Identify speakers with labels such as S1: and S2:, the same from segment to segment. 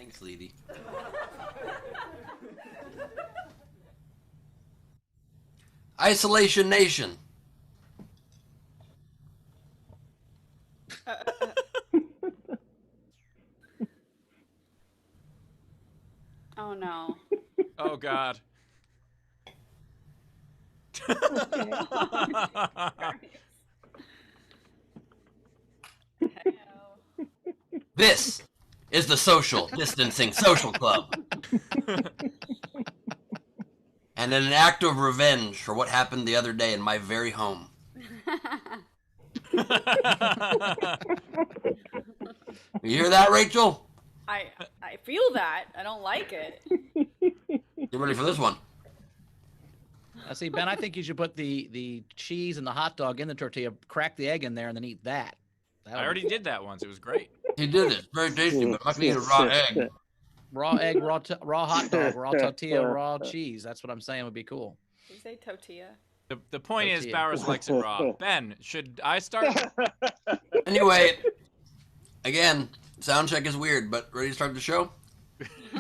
S1: Thanks, Leedy. Isolation Nation.
S2: Oh no.
S3: Oh God.
S1: This is the Social Distancing Social Club. And in an act of revenge for what happened the other day in my very home. You hear that, Rachel?
S2: I feel that. I don't like it.
S1: Get ready for this one.
S4: See, Ben, I think you should put the cheese and the hot dog in the tortilla, crack the egg in there, and then eat that.
S3: I already did that once. It was great.
S1: He did it. It's very tasty, but I need a raw egg.
S4: Raw egg, raw hot dog, raw tortilla, raw cheese. That's what I'm saying would be cool.
S2: Did you say tortilla?
S3: The point is, Bowers likes it raw. Ben, should I start?
S1: Anyway, again, sound check is weird, but ready to start the show?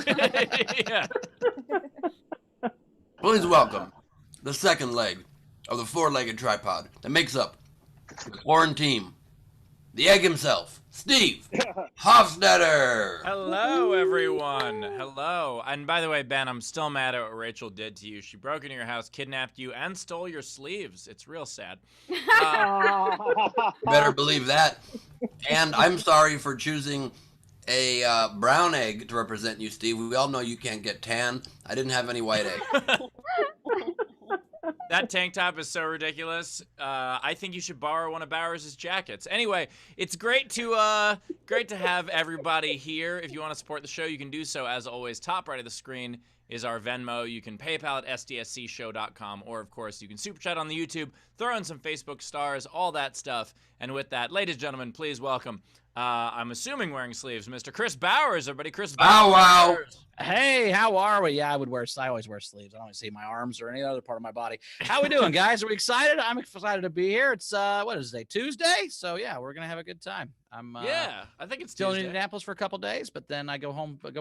S3: Yeah.
S1: Please welcome the second leg of the four-legged tripod that makes up the quarantine. The egg himself, Steve Hofstetter.
S3: Hello, everyone. Hello. And by the way, Ben, I'm still mad at what Rachel did to you. She broke into your house, kidnapped you, and stole your sleeves. It's real sad.
S1: Better believe that. And I'm sorry for choosing a brown egg to represent you, Steve. We all know you can't get tan. I didn't have any white egg.
S3: That tank top is so ridiculous. I think you should borrow one of Bowers' jackets. Anyway, it's great to have everybody here. If you want to support the show, you can do so. As always, top right of the screen is our Venmo. You can PayPal at sdscshow.com, or of course, you can super chat on the YouTube, throw in some Facebook stars, all that stuff. And with that, ladies and gentlemen, please welcome. I'm assuming wearing sleeves, Mr. Chris Bowers. Everybody, Chris Bowers.
S1: Bow wow.
S4: Hey, how are we? Yeah, I always wear sleeves. I don't see my arms or any other part of my body. How we doing, guys? Are we excited? I'm excited to be here. It's what is it, Tuesday? So yeah, we're gonna have a good time.
S3: I think it's
S4: still
S3: Tuesday.
S4: in Indianapolis for a couple days, but then I go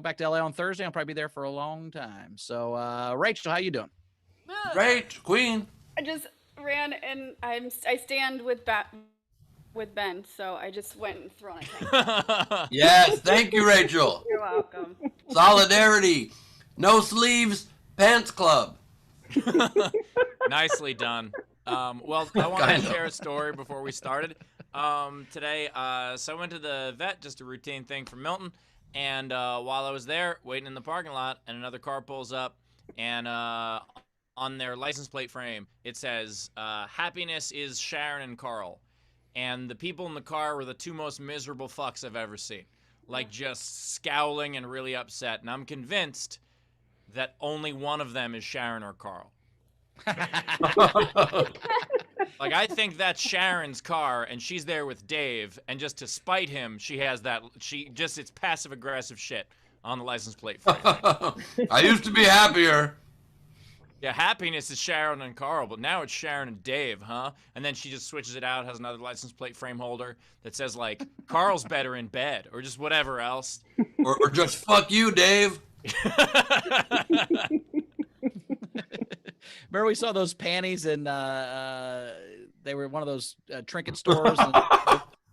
S4: back to LA on Thursday. I'll probably be there for a long time. So Rachel, how you doing?
S1: Great, Queen.
S2: I just ran and I stand with Ben, so I just went and thrown a tank.
S1: Yes, thank you, Rachel.
S2: You're welcome.
S1: Solidarity. No sleeves, pants club.
S3: Nicely done. Well, I want to share a story before we started. Today, so I went to the vet, just a routine thing for Milton, and while I was there, waiting in the parking lot, and another car pulls up, and on their license plate frame, it says, happiness is Sharon and Carl. And the people in the car were the two most miserable fucks I've ever seen. Like, just scowling and really upset. And I'm convinced that only one of them is Sharon or Carl. Like, I think that's Sharon's car, and she's there with Dave, and just to spite him, she has that, it's passive-aggressive shit on the license plate frame.
S1: I used to be happier.
S3: Yeah, happiness is Sharon and Carl, but now it's Sharon and Dave, huh? And then she just switches it out, has another license plate frame holder that says, like, Carl's better in bed, or just whatever else.
S1: Or just fuck you, Dave.
S4: Remember we saw those panties in, they were one of those trinket stores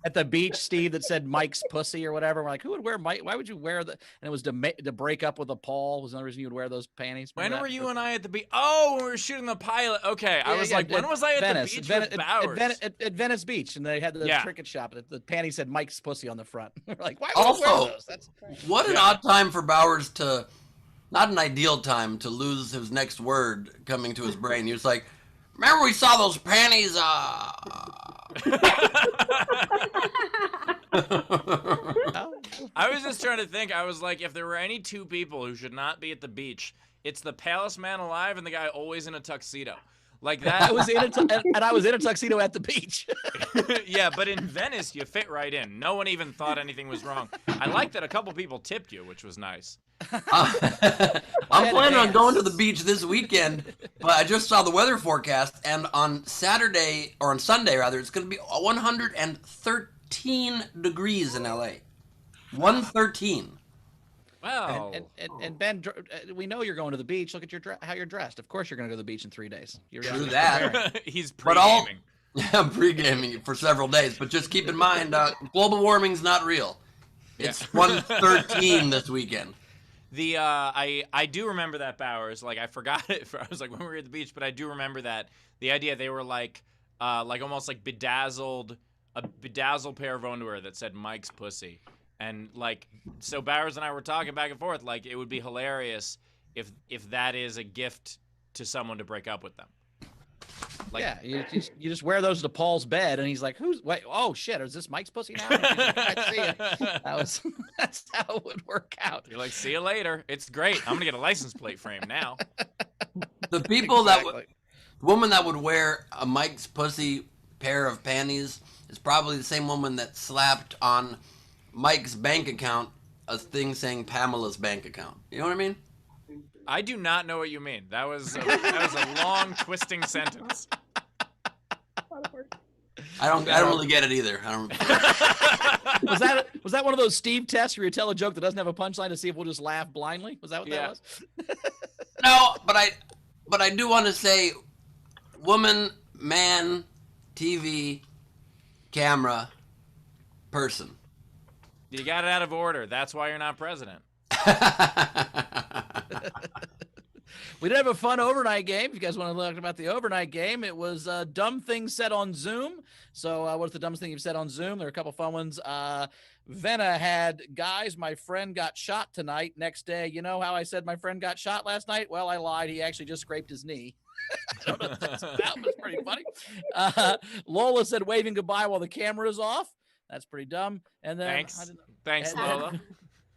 S4: at the beach, Steve, that said Mike's pussy or whatever. We're like, who would wear Mike? Why would you wear that? And it was to break up with a Paul was another reason you would wear those panties.
S3: When were you and I at the beach? Oh, when we were shooting the pilot. Okay, I was like, when was I at
S4: Venice,
S3: the beach with Bowers?
S4: At Venice Beach, and they had the trinket shop. The panties said Mike's pussy on the front. We're like, why would you wear those? That's
S1: what an odd time for Bowers to, not an ideal time to lose his next word coming to his brain. He was like, remember we saw those panties,
S3: I was just trying to think. I was like, if there were any two people who should not be at the beach, it's the palest man alive and the guy always in a tuxedo. Like that.
S4: I was in a tuxedo at the beach.
S3: Yeah, but in Venice, you fit right in. No one even thought anything was wrong. I like that a couple people tipped you, which was nice.
S1: I'm planning on going to the beach this weekend, but I just saw the weather forecast, and on Sunday, it's going to be 113 degrees in LA. 113.
S3: Well,
S4: And Ben, we know you're going to the beach. Look at how you're dressed. Of course, you're going to go to the beach in 3 days. You're
S1: True
S4: preparing.
S1: that.
S3: he's
S1: But all
S3: pre-gaming.
S1: I'm pre-gaming for several days. But just keep in mind, global warming's not real. It's 113 this weekend.
S3: The I do remember that, Bowers. Like I forgot it. I was like when we were at the beach, but I do remember that the idea they were like almost like bedazzled pair of underwear that said Mike's pussy, and like so Bowers and I were talking back and forth like it would be hilarious if that is a gift to someone to break up with them. Like,
S4: yeah, you just wear those to Paul's bed, and he's like, wait, oh shit, is this Mike's pussy now? And she's like, I see it. That's how it would work out.
S3: You're like, see you later. It's great. I'm gonna get a license plate frame now.
S1: The people woman that would wear a Mike's pussy pair of panties is probably the same woman that slapped on Mike's bank account a thing saying Pamela's bank account. You know what I mean?
S3: I do not know what you mean. That was a long twisting sentence.
S1: I don't really get it either.
S4: Was that one of those Steve tests where you tell a joke that doesn't have a punchline to see if we'll just laugh blindly? Was that what that was?
S1: No, but I do want to say, woman, man, TV, camera, person.
S3: You got it out of order. That's why you're not president.
S4: We did have a fun overnight game. If you guys want to talk about the overnight game, it was dumb things said on Zoom. So what's the dumbest thing you've said on Zoom? There are a couple fun ones. Venna had, guys, my friend got shot tonight. Next day, you know how I said my friend got shot last night? Well, I lied. He actually just scraped his knee. I don't know what that's about, but it's pretty funny. Lola said waving goodbye while the camera is off. That's pretty dumb. And then
S3: Thanks, Lola.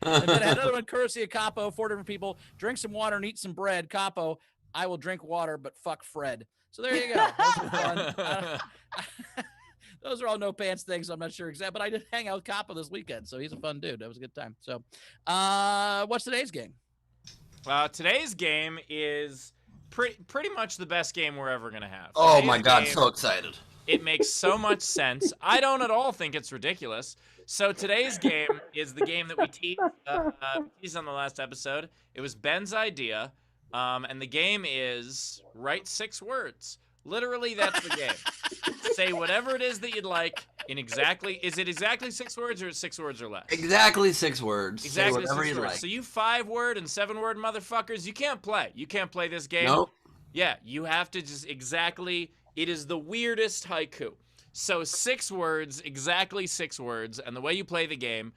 S4: And then I had another one courtesy of Capo, 4 different people. Drink some water and eat some bread. Capo, I will drink water, but fuck Fred. So there you go. Those were fun. Those are all no pants things. So I'm not sure exactly, but I did hang out with Capo this weekend, so he's a fun dude. That was a good time. So, what's today's game?
S3: Today's game is pretty much the best game we're ever gonna have.
S1: Oh my God, so excited.
S3: It makes so much sense. I don't at all think it's ridiculous. So today's game is the game that we teased on the last episode. It was Ben's idea, and the game is write 6 words. Literally, that's the game. Say whatever it is that you'd like in exactly. Is it exactly 6 words or 6 words or less?
S1: Exactly 6 words.
S3: Exactly
S1: Say whatever
S3: 6
S1: you
S3: words.
S1: like.
S3: So you 5-word and 7-word motherfuckers, you can't play. You can't play this game.
S1: No.
S3: Yeah, you have to just exactly. It is the weirdest haiku. So 6 words, exactly 6 words, and the way you play the game,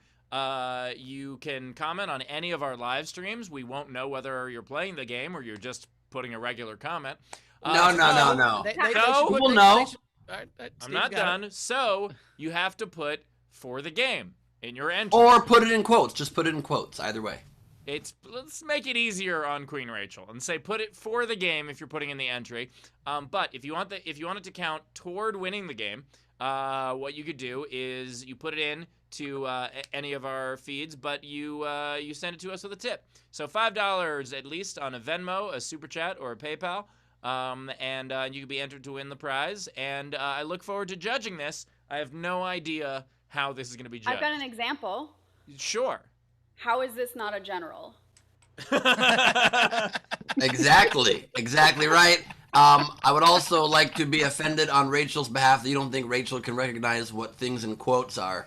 S3: you can comment on any of our live streams. We won't know whether you're playing the game or you're just putting a regular comment.
S1: No. People know.
S3: I'm not done. So you have to put for the game in your entry.
S1: Or put it in quotes. Just put it in quotes. Either way.
S3: Let's make it easier on Queen Rachel and say put it for the game if you're putting in the entry. But if you want it to count toward winning the game, what you could do is you put it in to any of our feeds, but you send it to us with a tip. So $5 at least on a Venmo, a Super Chat, or a PayPal, and you can be entered to win the prize. And I look forward to judging this. I have no idea how this is going to be judged.
S2: I've got an example.
S3: Sure.
S2: How is this not a general?
S1: Exactly right. I would also like to be offended on Rachel's behalf that you don't think Rachel can recognize what things in quotes are.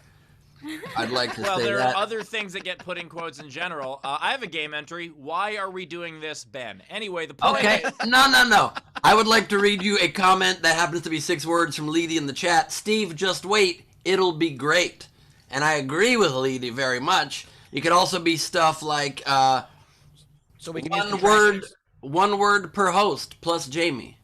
S1: I'd like to say that.
S3: Well, there are other things that get put in quotes in general. I have a game entry. Why are we doing this, Ben? Anyway, the point
S1: Okay, no. I would like to read you a comment that happens to be 6 words from Leedy in the chat. Steve, just wait. It'll be great. And I agree with Leedy very much. It could also be stuff like
S4: So we can
S1: one word per host plus Jamie.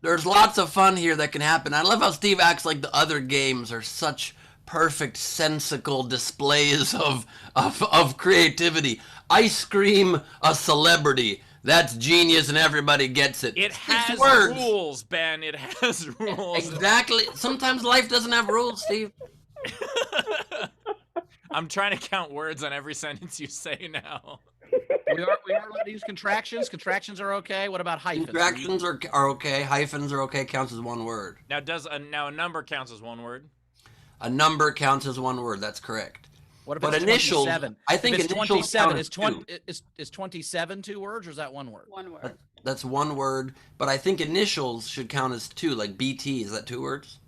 S1: There's lots of fun here that can happen. I love how Steve acts like the other games are such perfect, sensical displays of creativity. Ice cream, a celebrity. That's genius and everybody gets it.
S3: It has
S1: words.
S3: Rules, Ben. It has rules.
S1: Exactly. Sometimes life doesn't have rules, Steve.
S3: I'm trying to count words on every sentence you say now.
S4: We are allowed to use contractions. Contractions are okay. What about hyphens?
S1: Contractions are okay. Hyphens are okay. Counts as 1 word.
S3: Now, a number counts as 1 word?
S1: A number counts as 1 word. That's correct.
S4: What if
S1: But
S4: it's
S1: initials,
S4: 27?
S1: I think
S4: if it's
S1: initials
S4: 27,
S1: count as
S4: is 27 2 words or is that one word?
S2: One word.
S1: That's one word, but I think initials should count as 2. Like BT, is that 2 words?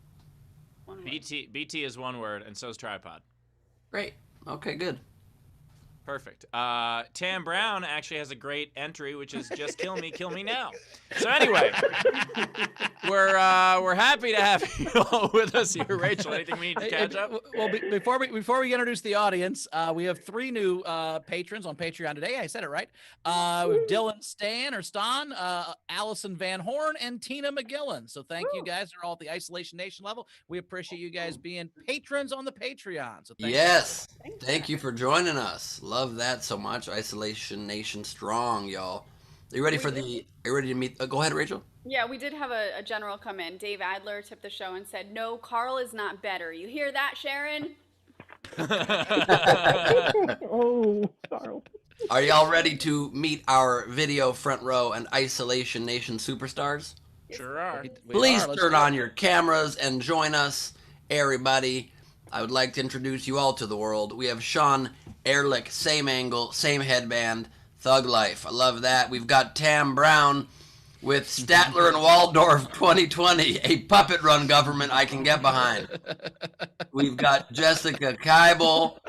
S2: One word.
S3: BT is one word, and so is tripod.
S1: Great. Okay, good.
S3: Perfect. Tam Brown actually has a great entry, which is just kill me now. So anyway, we're happy to have you all with us here. Rachel, anything we need to catch up?
S4: Well, before we introduce the audience, we have 3 new patrons on Patreon today. I said it right. Dylan Stan, Allison Van Horn, and Tina McGillen. So thank you guys. They're all at the Isolation Nation level. We appreciate you guys being patrons on the Patreon. So
S1: Yes. Thank you for joining us. Love that so much. Isolation Nation strong, y'all. Are you ready to meet? Go ahead, Rachel.
S2: Yeah, we did have a general come in. Dave Adler tipped the show and said, "No, Carl is not better." You hear that, Sharon?
S5: Oh, Carl.
S1: Are y'all ready to meet our video front row and Isolation Nation superstars?
S3: Sure are.
S1: Please turn on your cameras and join us, everybody. I would like to introduce you all to the world. We have Sean Ehrlich, same angle, same headband, Thug Life. I love that. We've got Tam Brown with Statler and Waldorf 2020, a puppet run government I can get behind. We've got Jessica Keibel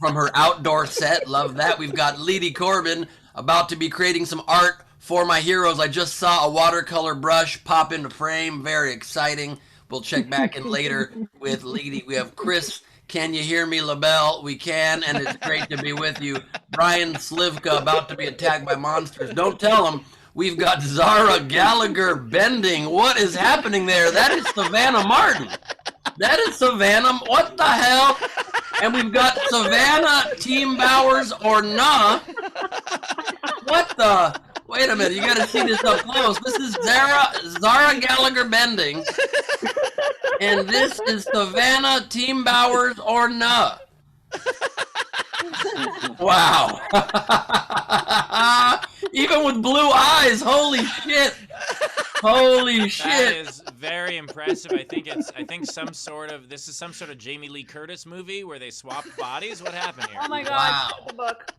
S1: from her outdoor set. Love that. We've got Leedy Corbin about to be creating some art for my heroes. I just saw a watercolor brush pop into frame. Very exciting. We'll check back in later with Leedy. We have Chris, can you hear me, LaBelle? We can, and it's great to be with you. Brian Slivka about to be attacked by monsters. Don't tell him. We've got Zara Gallagher bending. What is happening there? That is Savannah Martin. That is Savannah. What the hell? And we've got Savannah Team Bowers or nah. What the? Wait a minute. You got to see this up close. This is Zara Gallagher bending. And this is Savannah Team Bowers or nah. Wow. Even with blue eyes, holy shit. Holy shit.
S3: That is very impressive. I think this is some sort of Jamie Lee Curtis movie where they swap bodies. What happened here?
S2: Oh my God!
S1: Wow.
S2: The book.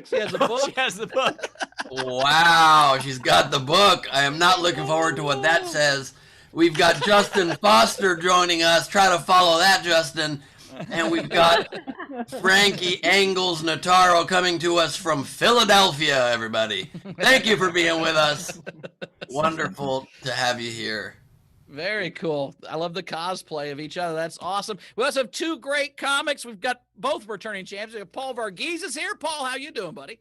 S4: She has a book.
S3: She has the book.
S1: Wow, she's got the book. I am not looking forward to what that says. We've got Justin Foster joining us. Try to follow that, Justin. And we've got Frankie Angles Notaro coming to us from Philadelphia, everybody. Thank you for being with us. Wonderful to have you here.
S4: Very cool. I love the cosplay of each other. That's awesome. We also have 2 great comics. We've got both returning champions. We have Paul Varghese is here. Paul, how you doing, buddy?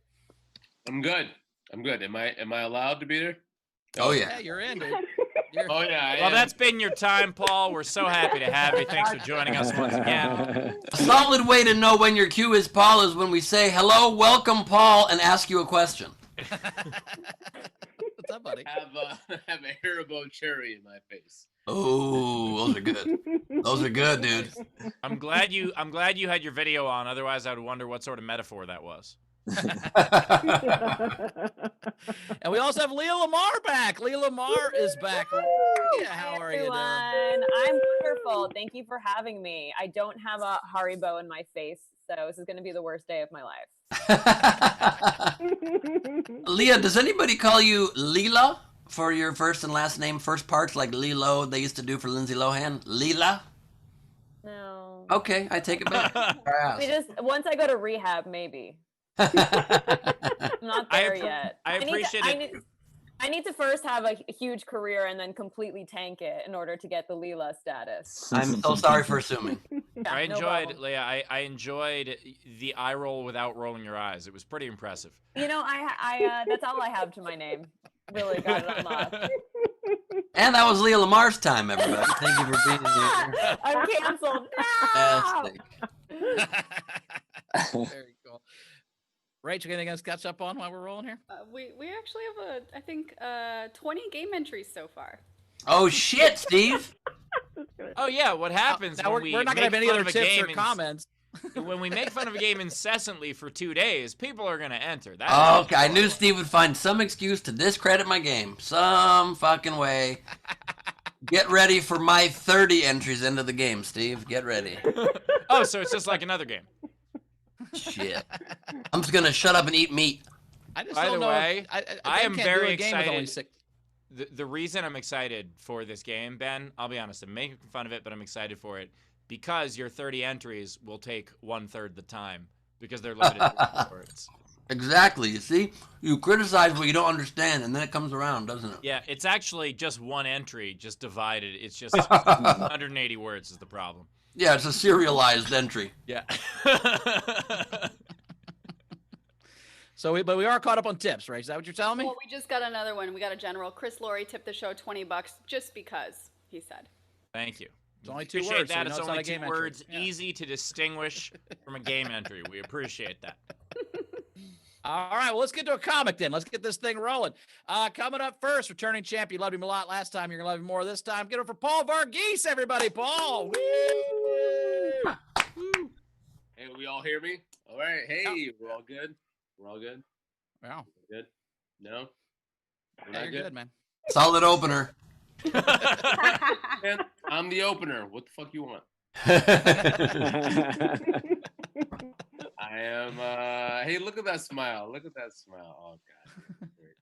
S6: I'm good. Am I allowed to be there?
S1: Oh, yeah.
S4: Yeah, you're in, dude.
S6: Oh yeah.
S3: Well, that's been your time, Paul. We're so happy to have you. Thanks for joining us once again.
S1: A solid way to know when your cue is Paul is when we say, hello, welcome, Paul, and ask you a question.
S4: What's up, buddy?
S6: have a Haribo cherry in my face.
S1: Oh, those are good. Those are good, dude.
S3: I'm glad you had your video on. Otherwise, I would wonder what sort of metaphor that was.
S4: And we also have Leah Lamarr back. Leah Lamarr is back. Yeah, how are you doing?
S7: I'm wonderful. Thank you for having me. I don't have a Haribo in my face, so this is going to be the worst day of my life.
S1: Leah, does anybody call you Leela for your first and last name, first parts like Lilo they used to do for Lindsay Lohan? Leela?
S7: No.
S1: Okay, I take it back.
S7: Once I go to rehab, maybe. I'm not there yet.
S3: I appreciate it.
S7: I need to first have a huge career and then completely tank it in order to get the Leela status.
S1: I'm so sorry for assuming.
S7: Yeah,
S3: I
S7: no
S3: enjoyed,
S7: problem.
S3: Leah. I enjoyed the eye roll without rolling your eyes. It was pretty impressive.
S7: You know, I that's all I have to my name. Really got it unlocked.
S1: And that was Leah Lamar's time, everybody. Thank you for being here.
S7: I'm canceled.
S1: Fantastic.
S4: Very cool. Rachel, anything else to catch up on while we're rolling here?
S2: We actually have I think 20 game entries so far.
S1: Oh, shit, Steve.
S3: Oh yeah, what happens
S4: Now,
S3: when
S4: we're not going to have any other tips or comments.
S3: When we make fun of a game incessantly for 2 days, people are going to enter.
S1: Okay, I knew Steve would find some excuse to discredit my game. Some fucking way. Get ready for my 30 entries into the game, Steve. Get ready.
S3: Oh, so it's just like another game.
S1: Shit. I'm just gonna shut up and eat meat.
S4: I just
S3: By
S4: don't
S3: the
S4: know.
S3: way,
S4: I
S3: I am
S4: can't do
S3: very
S4: a game with only
S3: excited.
S4: 6.
S3: The reason I'm excited for this game, Ben, I'll be honest, I'm making fun of it, but I'm excited for it because your 30 entries will take 1/3 the time because they're limited to words.
S1: Exactly. You see, you criticize what you don't understand, and then it comes around, doesn't it?
S3: Yeah, it's actually just one entry, just divided. It's just 180 words is the problem.
S1: Yeah, it's a serialized entry.
S3: Yeah.
S4: But we are caught up on tips, right? Is that what you're telling me?
S2: Well, we just got another one. We got a general. Chris Laurie tipped the show $20 just because he said.
S3: Thank you.
S4: It's only 2
S3: Appreciate
S4: words.
S3: that.
S4: So
S3: It's
S4: it's
S3: only
S4: not a
S3: 2
S4: game entry.
S3: words,
S4: Yeah.
S3: easy to distinguish from a game entry. We appreciate that.
S4: All right, well, let's get to a comic then. Let's get this thing rolling. Coming up first, returning champ. You loved him a lot last time. You're going to love him more this time. Get it for Paul Varghese, everybody. Paul. Woo!
S6: Hey, we all hear me? All right. Hey, we're all good. We're all good.
S4: Wow.
S6: We're good. No. We're
S4: Yeah,
S6: not
S4: you're good, man.
S1: Solid opener.
S6: Man, I'm the opener. What the fuck you want? I am. Hey, look at that smile. Look at that smile. Oh god. Great.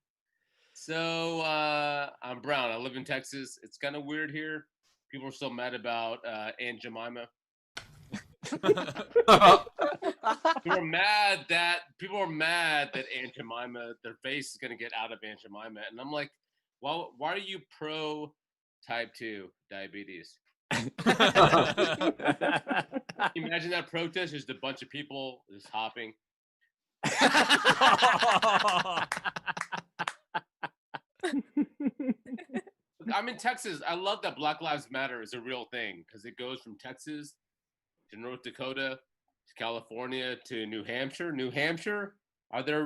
S6: So I'm Brown. I live in Texas. It's kind of weird here. People are still mad about Aunt Jemima. People are mad that Aunt Jemima, their face is gonna get out of Aunt Jemima, and I'm like, well, why are you pro type 2 diabetes? Imagine that protest, just a bunch of people just hopping. I'm in Texas. I love that Black Lives Matter is a real thing because it goes from Texas to North Dakota to California to New Hampshire. New Hampshire? Are there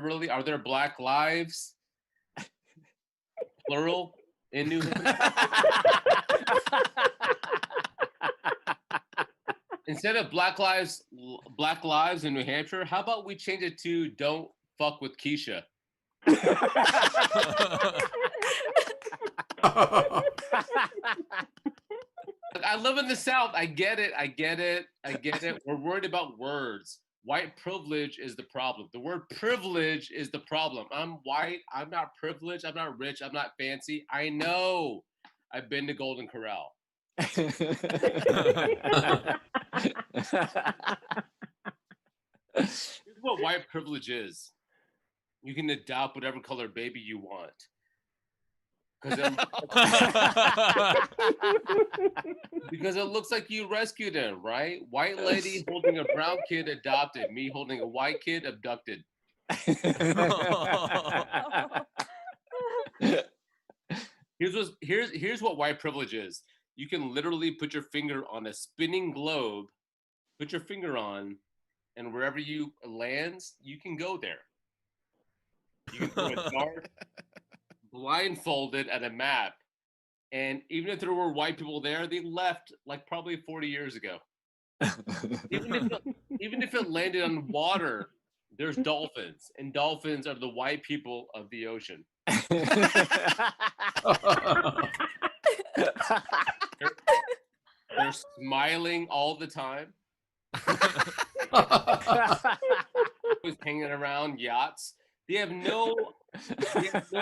S6: Black lives? Plural in New Hampshire? Instead of Black lives in New Hampshire, how about we change it to don't fuck with Keisha? Look, I live in the South. I get it. We're worried about words. White privilege is the problem. The word privilege is the problem. I'm white. I'm not privileged. I'm not rich. I'm not fancy. I know. I've been to Golden Corral. Here's what white privilege is. You can adopt whatever color baby you want. Because it looks like you rescued him, right? White lady holding a brown kid adopted. Me holding a white kid abducted. Here's what white privilege is. You can literally put your finger on a spinning globe, put your finger on, and wherever you lands, you can go there. You can throw a dart blindfolded at a map. And even if there were white people there, they left like probably 40 years ago. Even if it landed on water, there's dolphins, and dolphins are the white people of the ocean. They're smiling all the time. Always hanging around yachts. They have no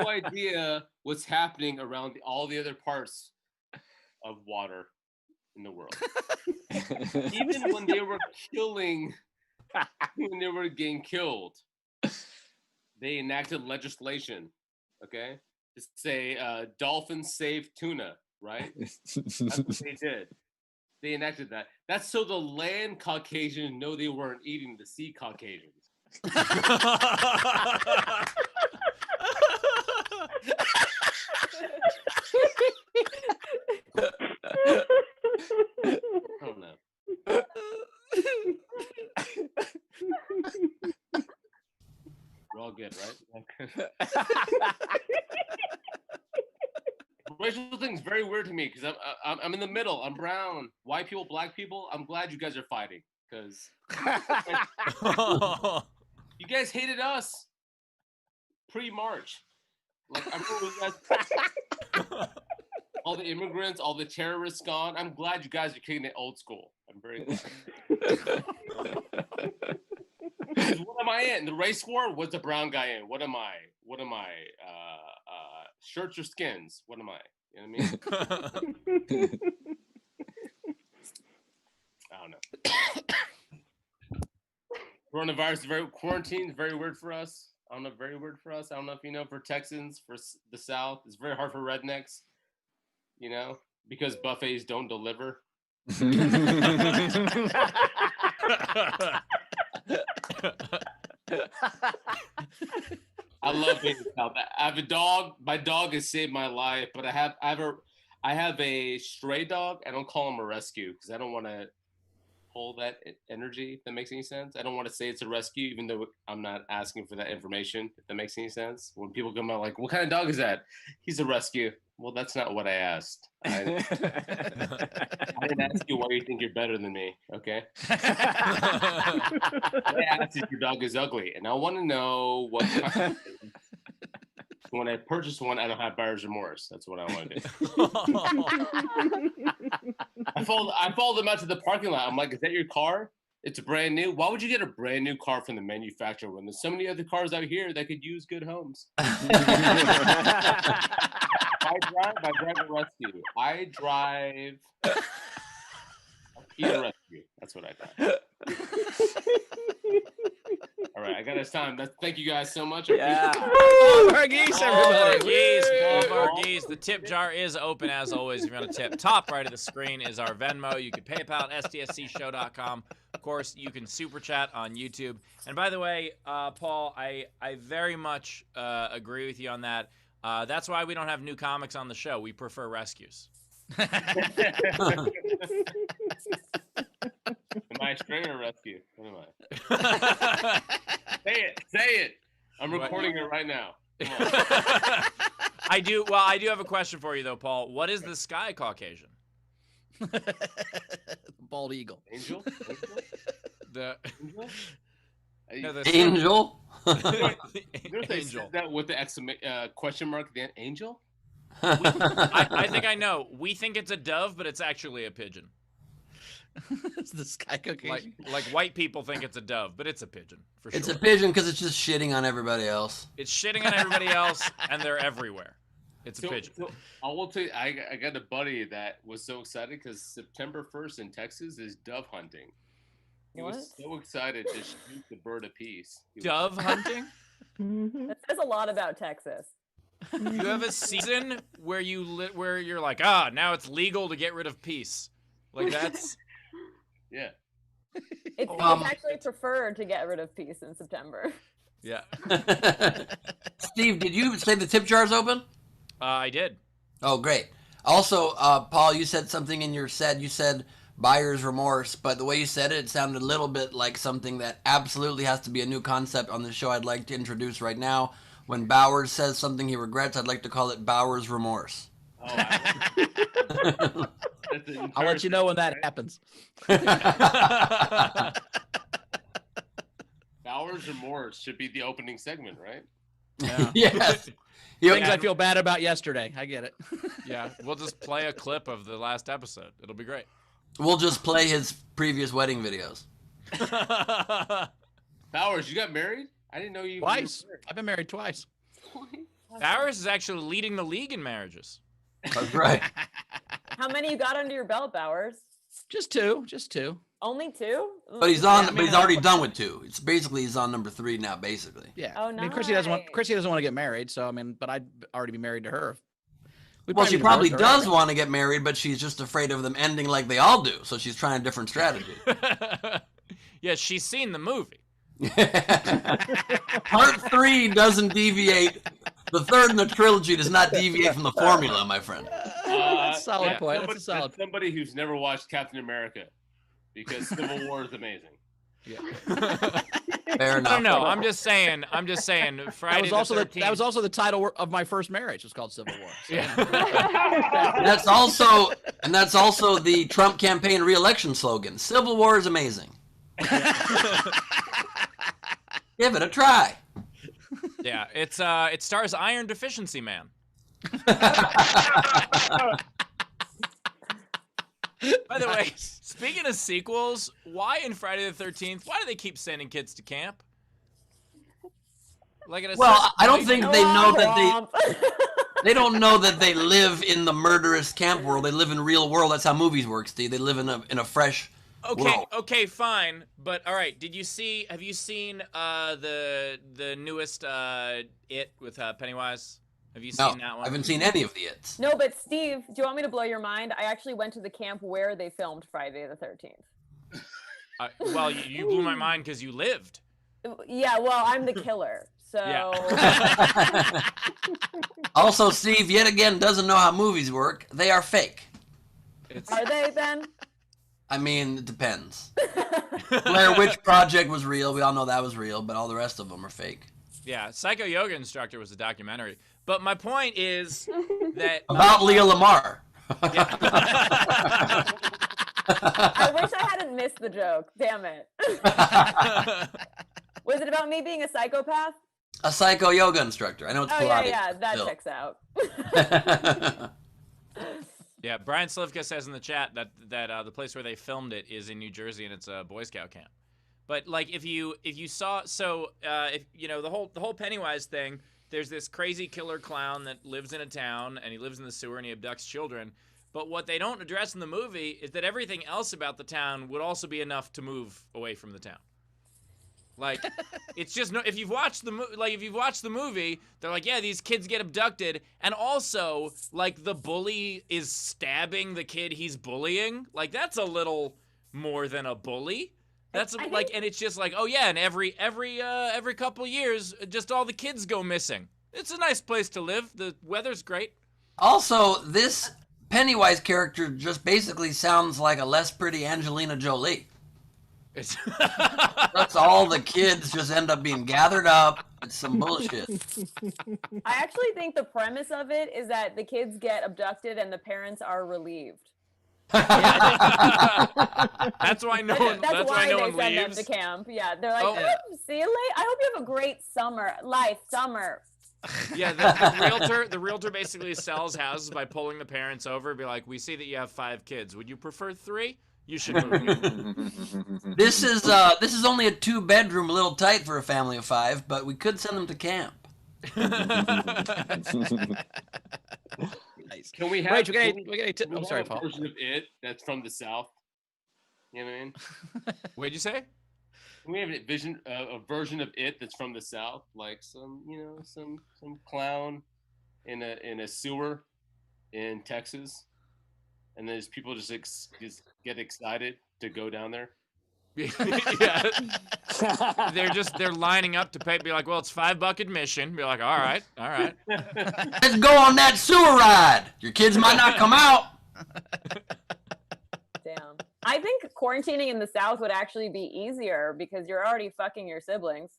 S6: idea what's happening around all the other parts of water in the world. Even when they were getting killed, they enacted legislation, okay, to say dolphins save tuna, right? That's what they did. They enacted that. That's so the land Caucasians know they weren't eating the sea Caucasians. I don't know. We're all good, right? Racial thing's very weird to me because I'm in the middle. I'm brown. White people, black people. I'm glad you guys are fighting because you guys hated us pre-March. Like I remember all the immigrants, all the terrorists gone. I'm glad you guys are kicking it old school. I'm very glad. am I in? The race war? What's the brown guy in? What am I? Shirts or skins? What am I? You know what I mean? I don't know. Coronavirus is quarantine is very weird for us. I don't know, very weird for us. I don't know if you know, for Texans, for the South, it's very hard for rednecks, you know, because buffets don't deliver. I love being South. I have a dog. My dog has saved my life, but I have a stray dog. I don't call him a rescue because I don't want to hold that energy, if that makes any sense. I don't want to say it's a rescue, even though I'm not asking for that information, if that makes any sense. When people come out like, what kind of dog is that? He's a rescue. Well, that's not what I asked. I didn't ask you why you think you're better than me, okay? I asked if your dog is ugly, and I want to know what kind. When I purchase one, I don't have buyer's remorse. That's what I want to do. I followed them out to the parking lot. I'm like, is that your car? It's brand new. Why would you get a brand new car from the manufacturer when there's so many other cars out here that could use good homes? I drive a rescue. I drive a rescue. That's what I drive. All right, I got us time. Thank you guys so much.
S4: Yeah. Varghese, everybody.
S3: Paul Varghese. The tip jar is open as always. If you want to tip, top right of the screen is our Venmo. You can PayPal at stscshow.com. Of course, you can super chat on YouTube. And by the way, Paul, I very much agree with you on that. That's why we don't have new comics on the show. We prefer rescues.
S6: Am I a string or a rescue? What am I? Say it. I'm recording it right now. Come on.
S3: I do have a question for you though, Paul. What is the sky Caucasian?
S4: Bald eagle.
S6: Angel?
S3: The
S6: Angel?
S3: no, the
S1: Angel?
S3: Angel.
S6: That with the question mark at the end? Angel?
S3: I think I know. We think it's a dove, but it's actually a pigeon.
S4: It's the sky Caucasian.
S3: Like white people think it's a dove, but it's a pigeon for sure.
S1: It's a pigeon because it's just shitting on everybody else.
S3: It's shitting on everybody else, and they're everywhere. It's a pigeon.
S6: So I will tell you, I got a buddy that was so excited because September 1st in Texas is dove hunting. He was so excited to shoot the bird of peace.
S3: Dove hunting?
S7: That says a lot about Texas.
S3: You have a season where where you're like, now it's legal to get rid of peace. Like that's
S6: yeah.
S7: It's actually preferred to get rid of peace in September.
S3: Yeah.
S1: Steve, did you say the tip jar's open?
S3: I did.
S1: Oh, great. Also, Paul, you said something in your set. You said buyer's remorse, but the way you said it, it sounded a little bit like something that absolutely has to be a new concept on the show I'd like to introduce right now. When Bowers says something he regrets, I'd like to call it Bowers remorse.
S6: Oh,
S4: I'll let you know when that happens.
S6: Bowers remorse should be the opening segment, right?
S4: Yeah.
S1: Yes.
S4: Things I feel bad about yesterday. I get it.
S3: Yeah, we'll just play a clip of the last episode. It'll be great.
S1: We'll just play his previous wedding videos.
S6: Bowers, you got married? I didn't know you.
S4: Twice. I've been married twice.
S3: Bowers is actually leading the league in marriages.
S1: That's right.
S7: How many you got under your belt, Bowers?
S4: Just two.
S7: Only two?
S1: But he's on. But he's already done with two. It's basically he's on number 3 now, basically.
S4: Yeah.
S7: Oh,
S4: I mean, Chrissy doesn't want to get married, so I mean, but I'd already be married to her.
S1: Well, she probably does want to get married, but she's just afraid of them ending like they all do. So she's trying a different strategy.
S3: Yeah, she's seen the movie.
S1: Part 3 doesn't deviate. The third in the trilogy does not deviate from the formula, my friend.
S4: That's a solid point.
S6: Somebody,
S4: That's a solid.
S6: that's somebody who's never watched Captain America, because Civil War is amazing.
S4: Yeah.
S1: Fair enough.
S3: I don't know. I'm just saying. Friday
S4: That was
S3: the 13th.
S4: that was also the title of my first marriage. It was called Civil War. So.
S3: Yeah.
S1: That's also the Trump campaign re-election slogan. Civil War is amazing. Give it a try.
S3: Yeah, it stars Iron Deficiency Man. By the way, speaking of sequels, why in Friday the 13th? Why do they keep sending kids to camp? Like at a
S1: Well,
S3: certain
S1: I don't
S3: point-
S1: think they know that
S7: Womp
S1: they.
S7: womp.
S1: They don't know that they live in the murderous camp world. They live in real world. That's how movies work, Steve. They live in a fresh world.
S3: Okay, fine. But all right, have you seen the newest It with Pennywise? Have you
S1: No,
S3: seen that
S1: I
S3: one?
S1: haven't seen any of the It's.
S7: No, but Steve, do you want me to blow your mind? I actually went to the camp where they filmed Friday the 13th.
S3: Well, you blew my mind because you lived.
S7: Yeah, well, I'm the killer. So
S3: Yeah.
S1: Also, Steve, yet again, doesn't know how movies work. They are fake.
S7: Are they then?
S1: I mean, it depends. Blair Witch Project was real. We all know that was real, but all the rest of them are fake.
S3: Yeah, Psycho Yoga Instructor was a documentary. But my point is that
S1: About Leah Lamarr.
S7: I wish I hadn't missed the joke. Damn it. Was it about me being a psychopath?
S1: A psycho yoga instructor. I know it's
S7: Oh
S1: Pilates.
S7: yeah, that
S1: still.
S7: checks out.
S3: Yeah, Brian Slivka says in the chat that the place where they filmed it is in New Jersey and it's a Boy Scout camp. But like if you saw if you know the whole Pennywise thing, there's this crazy killer clown that lives in a town and he lives in the sewer and he abducts children. But what they don't address in the movie is that everything else about the town would also be enough to move away from the town. Like, it's just no. If you've watched the movie, they're like, yeah, these kids get abducted, and also like the bully is stabbing the kid he's bullying. Like that's a little more than a bully. That's like, and it's just like, oh yeah, and every couple years, just all the kids go missing. It's a nice place to live. The weather's great.
S1: Also, this Pennywise character just basically sounds like a less pretty Angelina Jolie.
S3: It's
S1: That's all the kids just end up being gathered up. It's some bullshit.
S7: I actually think the premise of it is that the kids get abducted and the parents are relieved.
S3: That's why no one.
S7: That's why
S3: no
S7: they
S3: one
S7: send them
S3: leaves.
S7: to camp. Yeah, they're like,
S3: Oh.
S7: see you later. I hope you have a great summer.
S3: Yeah, the realtor basically sells houses by pulling the parents over and be like, we see that you have 5 kids. Would you prefer 3? You should move.
S1: This is only a 2-bedroom, a little tight for a family of 5, but we could send them to camp.
S4: Nice.
S6: Can we have?
S4: Rach,
S6: can
S4: we got
S6: we
S4: I'm sorry,
S6: have a
S4: Paul.
S6: version of it that's from the South. You know what I mean?
S3: What'd you say?
S6: Can we have a version of it that's from the South, like some clown in a sewer in Texas, and there's people just get excited to go down there.
S3: Yeah. They're lining up to pay. Be like, well, it's $5 admission. Be like, all right.
S1: Let's go on that sewer ride. Your kids might not come out.
S7: Damn. I think quarantining in the South would actually be easier because you're already fucking your siblings.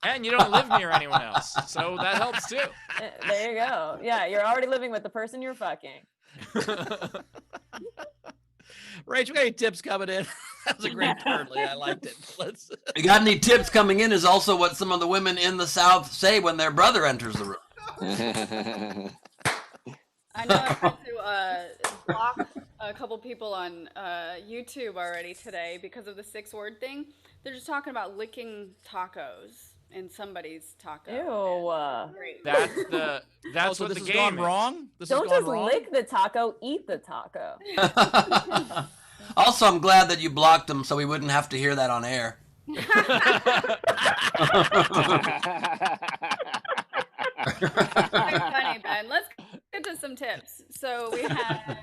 S3: And you don't live near anyone else, so that helps too.
S7: There you go. Yeah, you're already living with the person you're fucking.
S4: Rach, we got any tips coming in? That was a great turn, Leah. I liked it. Let's.
S1: You got any tips coming in is also what some of the women in the South say when their brother enters the room.
S2: I know I had to block a couple people on YouTube already today because of the 6-word thing. They're just talking about licking tacos in somebody's taco.
S7: Ew.
S2: Great.
S3: That's
S4: So
S3: what
S4: this
S3: the
S4: has
S3: game
S4: gone
S3: is.
S4: wrong. This
S7: Don't
S4: has gone
S7: just
S4: wrong.
S7: lick the taco, eat the taco.
S1: Also, I'm glad that you blocked them so we wouldn't have to hear that on air.
S2: Very funny, Ben. Let's get to some tips. So we had,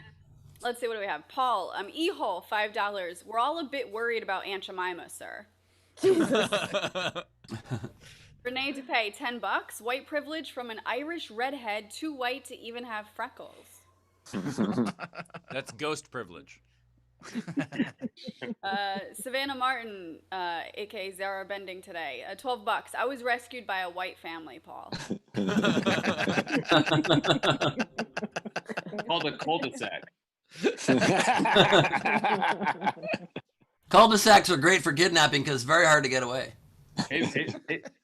S2: let's see, what do we have? Paul, E-hole, $5. We're all a bit worried about Aunt Jemima, sir. Renee to pay $10. White privilege from an Irish redhead, too white to even have freckles.
S3: That's ghost privilege.
S2: Savannah Martin, aka Zara Bending today, $12. I was rescued by a white family, Paul.
S6: Called a cul-de-sac.
S1: Cul-de-sacs are great for kidnapping because it's very hard to get away.
S6: Hey,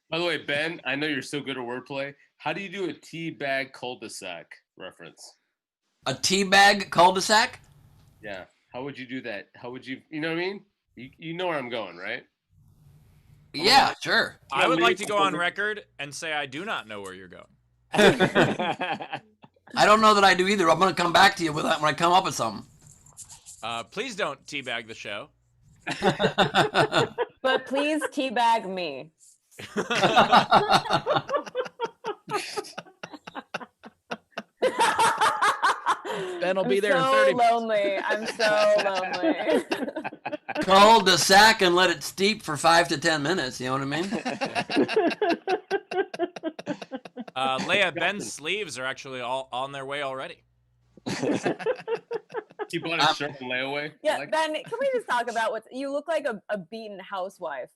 S6: by the way, Ben, I know you're so good at wordplay. How do you do a tea bag cul-de-sac reference?
S1: A teabag cul-de-sac?
S6: Yeah. How would you do that? How would you know what I mean? You know where I'm going, right?
S1: Yeah, sure.
S3: I would like to go on record and say I do not know where you're going.
S1: I don't know that I do either. I'm gonna come back to you with that when I come up with something.
S3: Please don't teabag the show.
S7: But please teabag me.
S4: Ben will be there in 30 minutes.
S7: I'm so lonely.
S1: Cul-de-sac and let it steep for 5 to 10 minutes. You know what I mean?
S3: Leah, Ben's sleeves are actually all on their way already.
S6: He bought his shirt on layaway.
S7: Yeah, Ben, can we just talk about you look like a beaten housewife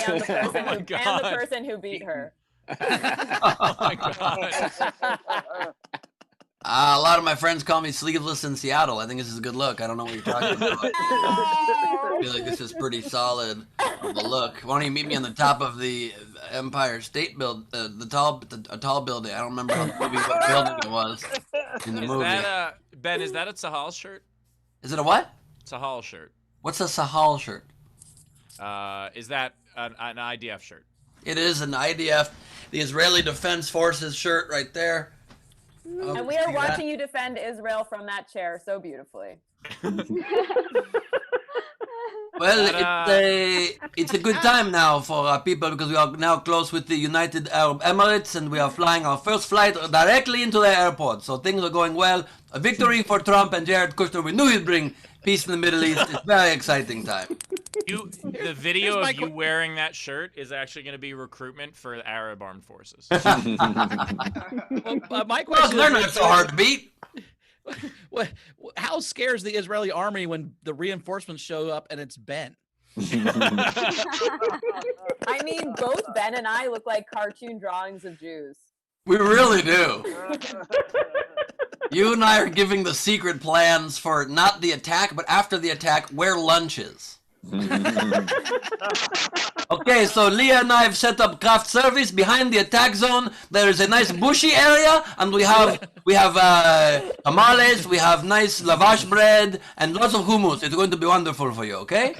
S7: and the person who beat her.
S3: Oh my god.
S1: A lot of my friends call me sleeveless in Seattle. I think this is a good look. I don't know what you're talking about. I feel like this is pretty solid of a look. Why don't you meet me on the top of the Empire State Building, a tall building. I don't remember what building it was in the movie.
S3: Ben, is that a Sahal shirt?
S1: Is it a what?
S3: Sahal shirt.
S1: What's a Sahal shirt?
S3: Is that an IDF shirt?
S1: It is an IDF, the Israeli Defense Forces shirt right there.
S7: And we are watching you defend Israel from that chair so beautifully.
S1: Well, it's a good time now for people because we are now close with the United Arab Emirates and we are flying our first flight directly into the airport. So things are going well. A victory for Trump and Jared Kushner. We knew he'd bring peace in the Middle East. It's a very exciting time.
S3: The video of you wearing that shirt is actually going to be recruitment for the Arab Armed Forces.
S4: My question
S1: they're not so hard to beat.
S4: How scares the Israeli army when the reinforcements show up and it's Ben?
S7: I mean, both Ben and I look like cartoon drawings of Jews.
S1: We really do. You and I are giving the secret plans for not the attack, but after the attack, where lunch is. Okay, so Leah and I have set up craft service behind the attack zone. There is a nice bushy area, and we have tamales, we have nice lavash bread, and lots of hummus. It's going to be wonderful for you. Okay?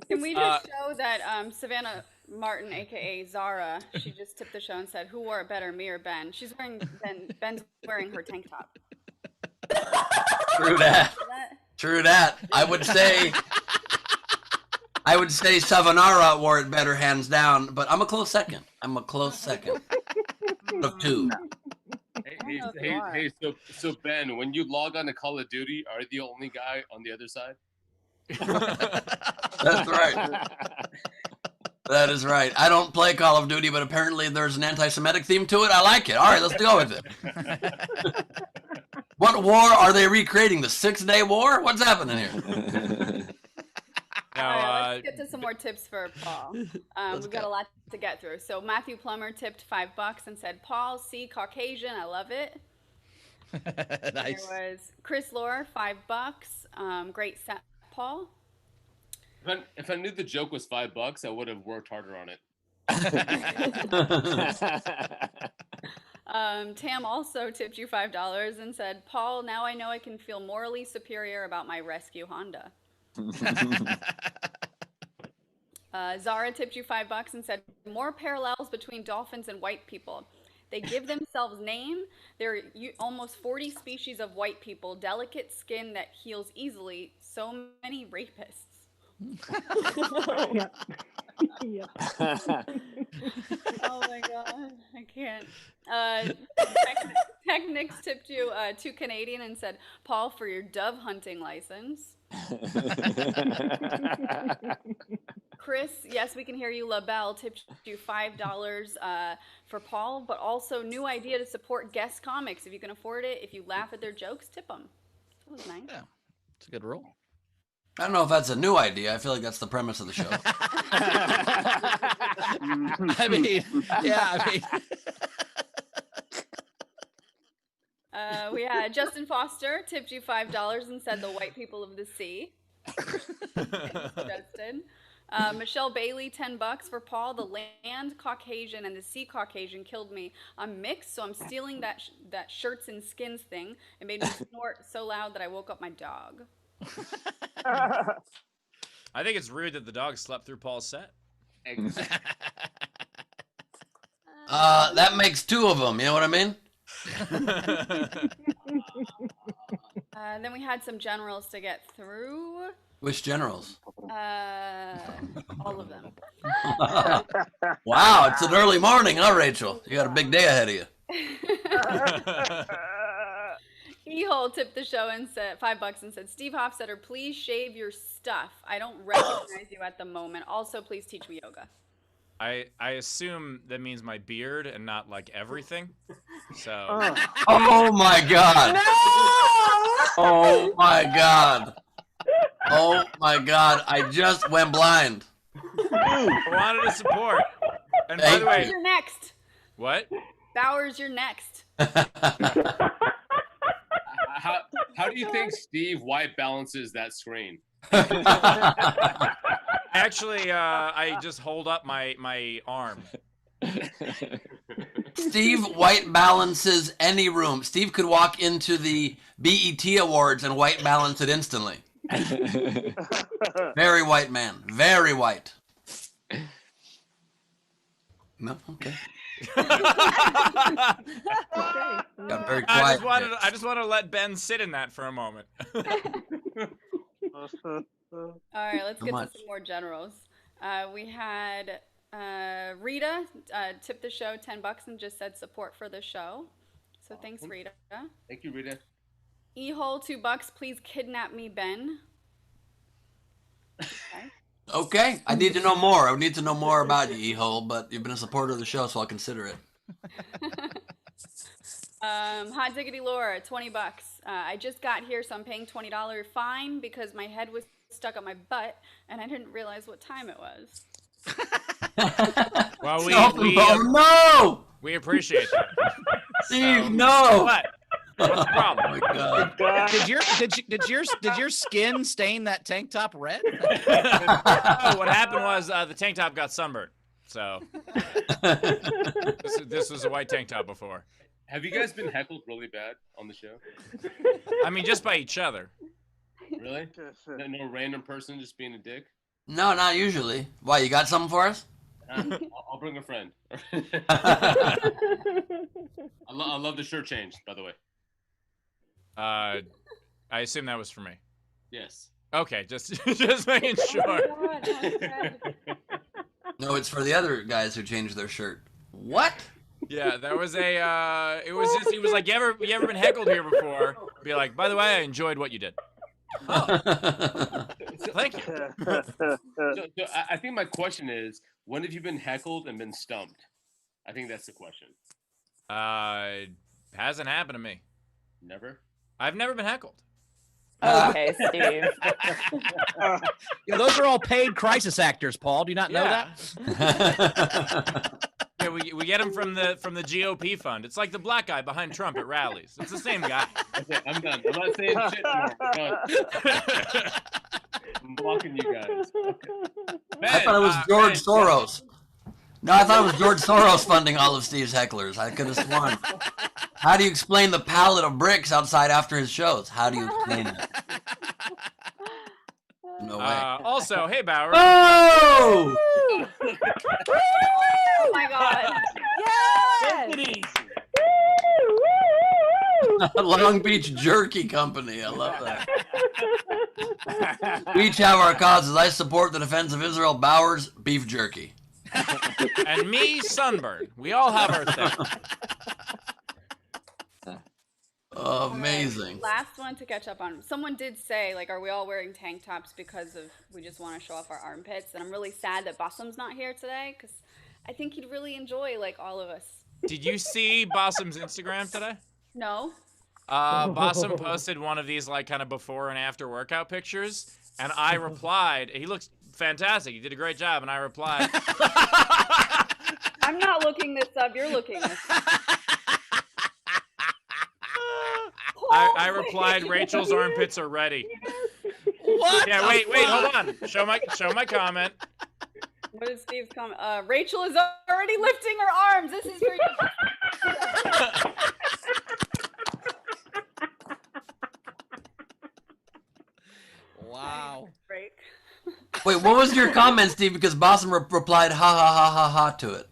S2: Can we just show that Savannah Martin, aka Zara, she just tipped the show and said, "Who wore it better, me or Ben?" She's wearing Ben's wearing her tank top.
S1: True that. True that. I would say Savanara wore it better, hands down, but I'm a close second. Of two.
S6: Hey, so Ben, when you log on to Call of Duty, are you the only guy on the other side?
S1: That's right. That is right. I don't play Call of Duty, but apparently there's an anti-Semitic theme to it. I like it. All right, let's go with it. What war are they recreating? The 6-Day War? What's happening here?
S2: All right, let's get to some more tips for Paul. We've got a lot to get through. So Matthew Plummer tipped $5 and said, "Paul, see Caucasian, I love it."
S4: Nice.
S2: There was Chris Lohr, $5. Great set, Paul.
S6: If I knew the joke was $5, I would have worked harder on it.
S2: Tam also tipped you $5 and said, "Paul, now I know I can feel morally superior about my rescue Honda." Zara tipped you $5 and said, "More parallels between dolphins and white people. They give themselves name. There are almost 40 species of white people, delicate skin that heals easily. So many rapists."
S5: Yep. Yep.
S2: Oh my god, I can't. Technics tipped you $2 Canadian and said, "Paul, for your dove hunting license." Chris, yes, we can hear you. LaBelle tipped you $5 for Paul, but also new idea to support guest comics. If you can afford it, if you laugh at their jokes, tip them. That was nice.
S4: Yeah, it's a good rule.
S1: I don't know if that's a new idea. I feel like that's the premise of the show.
S4: I mean, yeah,
S2: We had Justin Foster tipped you $5 and said, "The white people of the sea." Thanks, Justin. Michelle Bailey, $10 for Paul. "The land Caucasian and the sea Caucasian killed me. I'm mixed, so I'm stealing that shirts and skins thing. It made me snort so loud that I woke up my dog."
S3: I think it's rude that the dog slept through Paul's set.
S1: That makes 2 of them. You know what I mean?
S2: Then we had some generals to get through.
S1: Which generals?
S2: All of them.
S1: Wow, it's an early morning, huh, Rachel? You got a big day ahead of you.
S2: E-hole tipped the show and said $5 and said, Steve Hofstetter, please shave your stuff. I don't recognize you at the moment. Also, please teach me yoga.
S3: I assume that means my beard and not like everything. So.
S1: Oh my God. No! Oh my God. Oh my God. I just went blind.
S3: I wanted to support. And by the way,
S2: you're next.
S3: What?
S2: Bowers, you're next.
S6: How do you think Steve white balances that screen?
S3: Actually, I just hold up my arm.
S1: Steve white balances any room. Steve could walk into the BET Awards and white balance it instantly. Very white man. Very white. No? Okay. Got very quiet.
S3: I just wanted to let Ben sit in that for a moment.
S2: All right, let's get to some more generals. We had Rita tipped the show $10 and just said support for the show. So thanks, Rita.
S6: Thank you, Rita.
S2: E-hole $2. Please kidnap me, Ben. Okay.
S1: Okay, I need to know more. I need to know more about you, E-hole, but you've been a supporter of the show, so I'll consider it.
S2: Hot Diggity Laura, $20. I just got here, so I'm paying $20 fine because my head was stuck up my butt, and I didn't realize what time it was.
S3: Well,
S1: no!
S3: We appreciate that.
S1: Steve, no!
S3: What? What's the problem?
S1: Oh my God.
S4: Did your skin stain that tank top red?
S3: Oh, what happened was the tank top got sunburned. So this was a white tank top before.
S6: Have you guys been heckled really bad on the show?
S3: I mean, just by each other.
S6: Really? No random person just being a dick?
S1: No, not usually. Why, you got something for us?
S6: I'll bring a friend. I love the shirt change, by the way.
S3: I assume that was for me.
S6: Yes.
S3: Okay, just making sure.
S1: No, it's for the other guys who changed their shirt. What?
S3: Yeah, that was a. It was like, you ever been heckled here before? Be like, by the way, I enjoyed what you did. Oh. Thank you.
S6: So I think my question is, when have you been heckled and been stumped? I think that's the question.
S3: Hasn't happened to me.
S6: Never?
S3: I've never been heckled.
S7: Okay, Steve.
S4: Yeah, those are all paid crisis actors, Paul. Do you not know that?
S3: Yeah, we get him from the GOP fund. It's like the black guy behind Trump at rallies. It's the same guy.
S6: Okay, I'm done. I'm not saying shit anymore. I'm blocking you guys. Okay. Ben,
S1: I thought it was George Soros. No, I thought it was George Soros funding all of Steve's hecklers. I could have sworn. How do you explain the pallet of bricks outside after his shows? How do you explain it? No way.
S3: Also, hey, Bauer.
S1: Oh!
S2: Oh my God.
S7: Yes!
S1: Long Beach Jerky Company. I love that. We each have our causes. I support the defense of Israel. Bowers, beef jerky.
S3: And me, sunburn. We all have our thing.
S1: Amazing.
S2: Last one to catch up on. Someone did say, like, are we all wearing tank tops because of we just want to show off our armpits? And I'm really sad that Bassam's not here today because I think he'd really enjoy, like, all of us.
S3: Did you see Bassam's Instagram today?
S2: No?
S3: Bassam posted one of these, like, kind of before and after workout pictures, and I replied, he looks fantastic, he did a great job, and I replied,
S2: I'm not looking this up, you're looking this up.
S3: I replied, Rachel's armpits are ready.
S4: What?
S3: Yeah, wait, hold on. Show my comment.
S2: What is Steve's comment? Rachel is already lifting her arms. This is for you.
S4: Wow.
S2: Break.
S1: Wait, what was your comment, Steve? Because Boston replied, ha ha ha ha ha to it.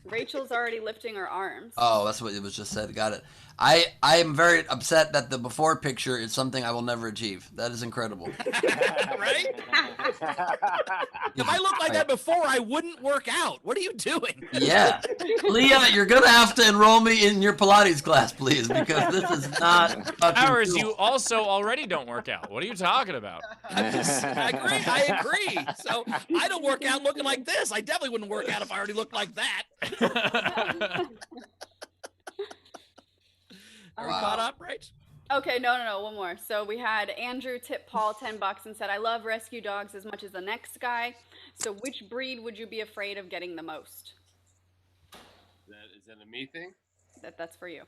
S2: Rachel's already lifting her arms.
S1: Oh, that's what it was just said. Got it. I am very upset that the before picture is something I will never achieve. That is incredible.
S4: Right? If I looked like that before, I wouldn't work out. What are you doing?
S1: Yeah. Leah, you're going to have to enroll me in your Pilates class, please, because this is not fucking
S3: Powers,
S1: cool.
S3: you also already don't work out. What are you talking about?
S4: I agree. So I don't work out looking like this. I definitely wouldn't work out if I already looked like that. Are we caught up, right?
S2: Okay, no, one more. So we had Andrew tip Paul $10 and said, I love rescue dogs as much as the next guy. So which breed would you be afraid of getting the most?
S6: Is that a me thing?
S2: That's for you.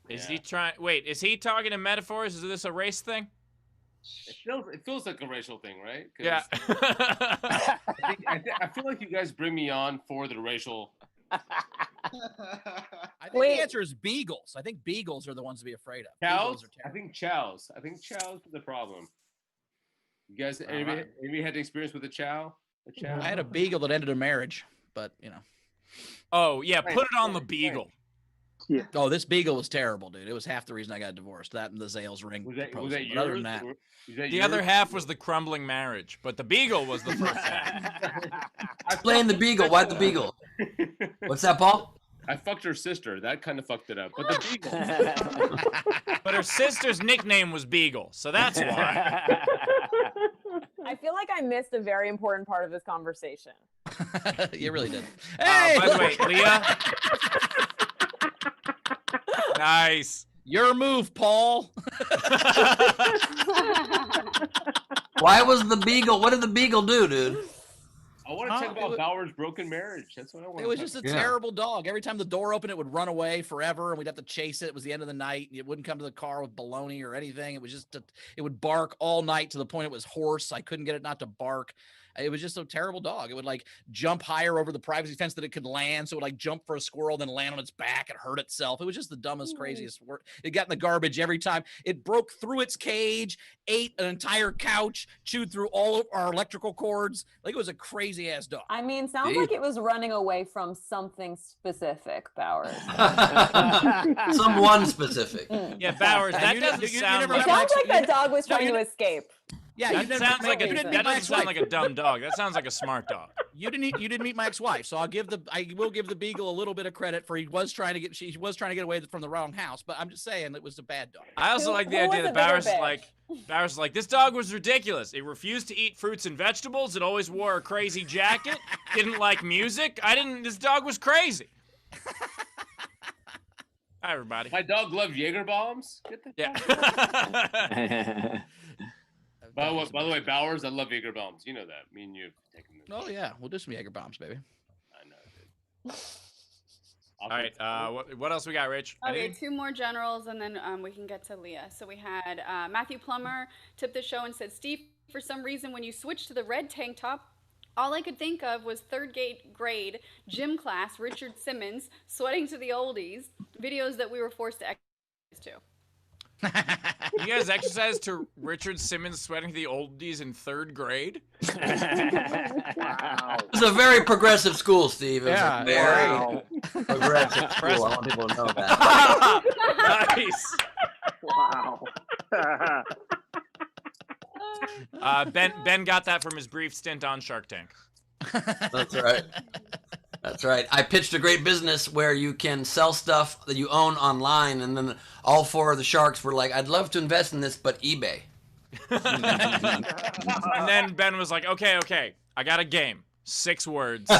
S3: Is he trying? Wait, is he talking in metaphors? Is this a race thing?
S6: It feels like a racial thing, right? 'Cause
S3: Yeah.
S6: I feel like you guys bring me on for the racial.
S4: I think the answer is beagles. I think beagles are the ones to be afraid of.
S6: Chows? I think chows. I think chows are the problem. You guys, anybody had experience with a chow?
S4: I had a beagle that ended a marriage, but you know.
S3: Oh yeah, put it on the beagle.
S5: Yeah.
S4: Oh, this beagle was terrible, dude. It was half the reason I got divorced. That and the Zales ring.
S6: Was that
S4: proposal.
S6: yours?
S4: But other than that,
S3: The other half was the crumbling marriage, but the beagle was the first half.
S1: Explain the beagle. Why the beagle? What's that, Paul?
S6: I fucked her sister. That kind of fucked it up. But the beagle.
S3: But her sister's nickname was Beagle, so that's why.
S7: I feel like I missed a very important part of this conversation.
S4: you really did. Hey!
S3: By the way, Leah. Nice.
S4: Your move, Paul.
S1: Why was the beagle? What did the beagle do, dude?
S6: I want to talk about Bauer's broken marriage. That's what I want.
S4: It was just a terrible dog. Every time the door opened, it would run away forever, and we'd have to chase it. It was the end of the night, and it wouldn't come to the car with baloney or anything. It was just, it would bark all night to the point it was hoarse. I couldn't get it not to bark. It was just a terrible dog. It would like jump higher over the privacy fence that it could land. So it would like jump for a squirrel, then land on its back and hurt itself. It was just the dumbest, craziest work. It got in the garbage every time. It broke through its cage, ate an entire couch, chewed through all of our electrical cords. Like it was a crazy ass dog.
S7: I mean, sounds like it was running away from something specific, Bowers.
S1: Someone specific.
S3: Yeah, Bowers, that doesn't sound
S7: It
S3: like...
S7: sounds like that dog was trying to escape.
S4: Yeah,
S3: that sounds like that doesn't sound like a dumb dog. That sounds like a smart dog.
S4: You didn't meet my ex-wife, so I will give the beagle a little bit of credit for she was trying to get away from the wrong house, but I'm just saying it was a bad dog.
S3: I also like the idea that Bowers is like, this dog was ridiculous. It refused to eat fruits and vegetables. It always wore a crazy jacket. Didn't like music. This dog was crazy. Hi, everybody.
S6: My dog loved Jaeger bombs.
S3: Yeah.
S6: By the way, Bowers, I love Jaeger bombs. You know that. Me and you have taken them.
S4: Oh yeah, we'll do some Jaeger bombs, baby.
S6: I know, dude.
S3: All right. What else we got, Rich?
S2: Okay, two more generals, and then we can get to Leah. So we had Matthew Plummer tipped the show and said, Steve, for some reason, when you switched to the red tank top, all I could think of was third grade gym class, Richard Simmons, sweating to the oldies, videos that we were forced to exercise to.
S3: You guys exercise to Richard Simmons sweating to the oldies in third grade?
S1: Wow. It's a very progressive school, Steve. It was a very progressive school. I want people to know that.
S3: Nice.
S5: Wow.
S3: Ben got that from his brief stint on Shark Tank.
S1: That's right. That's right. I pitched a great business where you can sell stuff that you own online, and then all four of the sharks were like, I'd love to invest in this, but eBay.
S3: And then Ben was like, okay, I got a game. 6 words.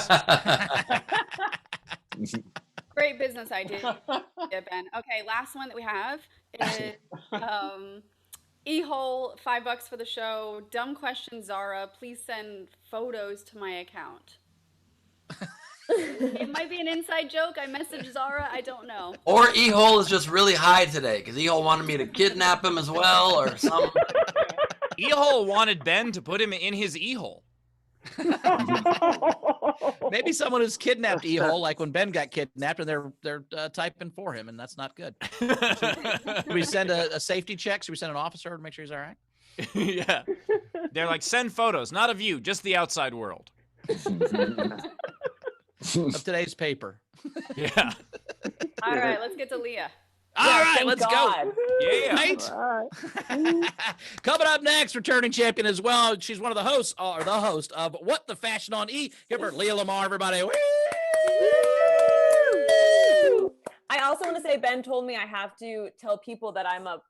S2: Great business idea, Ben. Okay, last one that we have is E-hole, $5 for the show. Dumb question, Zara. Please send photos to my account. It might be an inside joke. I messaged Zara. I don't know.
S1: Or E-hole is just really high today because E-hole wanted me to kidnap him as well, or something.
S3: E-hole wanted Ben to put him in his E-hole.
S4: Maybe someone who's kidnapped E-hole, like when Ben got kidnapped, and they're typing for him, and that's not good. Should we send a safety check? Should we send an officer to make sure he's all right?
S3: Yeah. They're like, send photos, not of you, just the outside world.
S4: Of today's paper.
S3: Yeah.
S2: All right, let's get to Leah.
S4: All right,
S7: thank
S4: let's
S7: God.
S4: go.
S3: Yeah.
S4: Right?
S5: All right.
S4: Coming up next, returning champion as well. She's one of the hosts, or the host of What the Fashion on E. Give her Leah Lamarr, everybody. Woo!
S7: I also want to say Ben told me I have to tell people that I'm a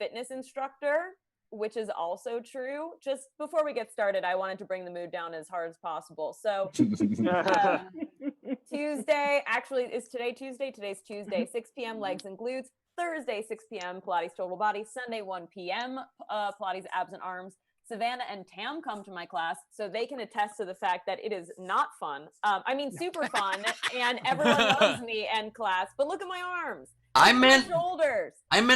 S7: fitness instructor, which is also true. Just before we get started, I wanted to bring the mood down as hard as possible. So Tuesday, actually, is today Tuesday? Today's Tuesday, 6 p.m. legs and glutes. Thursday, 6 p.m. Pilates total body. Sunday, 1 p.m. Pilates abs and arms. Savannah and Tam come to my class, so they can attest to the fact that it is not fun. I mean, super fun, and everyone loves me and class. But look at my arms.
S1: I
S7: My
S1: meant
S7: shoulders.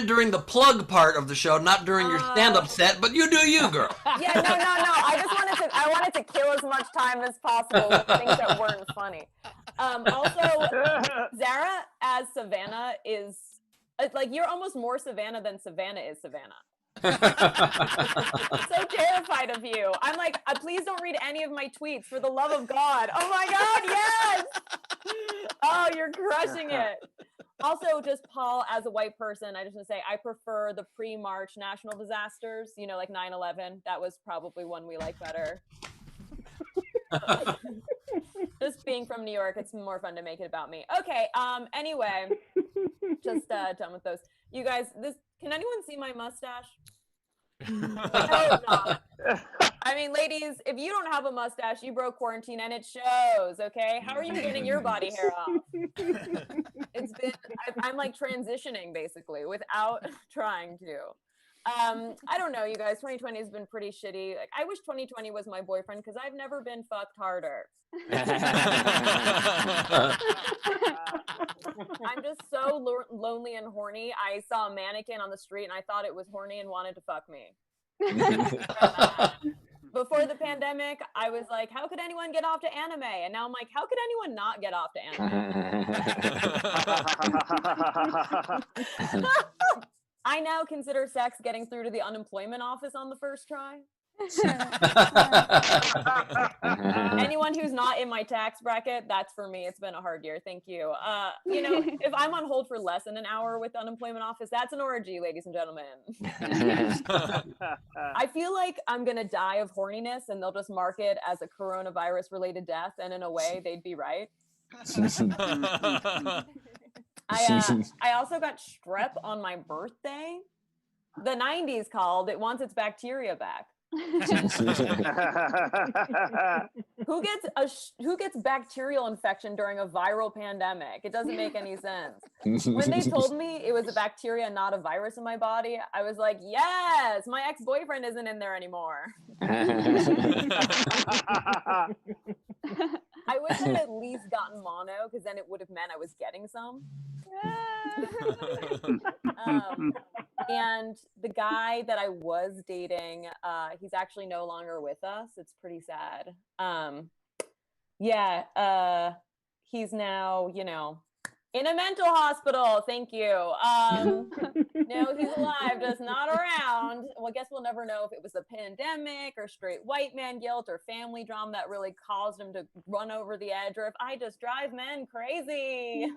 S1: during the plug part of the show, not during your stand-up set. But you do you, girl.
S7: Yeah, no. I wanted to kill as much time as possible with things that weren't funny. Also, Zara as Savannah is like, you're almost more Savannah than Savannah is Savannah. I'm so terrified of you. I'm like, please don't read any of my tweets, for the love of God. Oh my God, yes! Oh, you're crushing it. Also, just Paul, as a white person, I just want to say I prefer the pre-March national disasters, you know, like 9/11. That was probably one we like better. Just being from New York, it's more fun to make it about me. Okay, anyway, just done with those. You guys, can anyone see my mustache? I hope not. I mean, ladies, if you don't have a mustache, you broke quarantine and it shows, okay? How are you getting your body hair off? I'm like transitioning basically without trying to. I don't know, you guys, 2020 has been pretty shitty. Like, I wish 2020 was my boyfriend because I've never been fucked harder. I'm just so lonely and horny. I saw a mannequin on the street and I thought it was horny and wanted to fuck me. Before the pandemic, I was like, how could anyone get off to anime? And now I'm like, how could anyone not get off to anime? I now consider sex getting through to the unemployment office on the first try. Anyone who's not in my tax bracket, that's for me. It's been a hard year. Thank you. You know, if I'm on hold for less than an hour with the unemployment office, that's an orgy, ladies and gentlemen. I feel like I'm going to die of horniness and they'll just mark it as a coronavirus related death. And in a way, they'd be right. I also got strep on my birthday. The 90s called. It wants its bacteria back. Who gets bacterial infection during a viral pandemic? It doesn't make any sense. When they told me it was a bacteria, not a virus in my body, I was like, yes, my ex-boyfriend isn't in there anymore. I wish I'd at least gotten mono, because then it would have meant I was getting some. And the guy that I was dating, he's actually no longer with us. It's pretty sad. He's now, you know, in a mental hospital. Thank you. No, he's alive, just not around. Well, I guess we'll never know if it was a pandemic or straight white man guilt or family drama that really caused him to run over the edge, or if I just drive men crazy.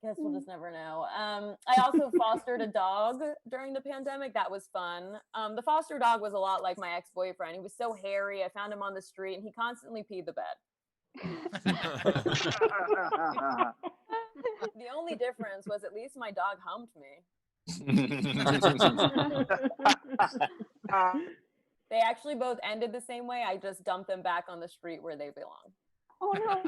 S7: Guess we'll just never know. I also fostered a dog during the pandemic. That was fun. The foster dog was a lot like my ex-boyfriend. He was so hairy. I found him on the street and he constantly peed the bed. The only difference was at least my dog humped me. They actually both ended the same way. I just dumped them back on the street where they belong.
S5: Oh no.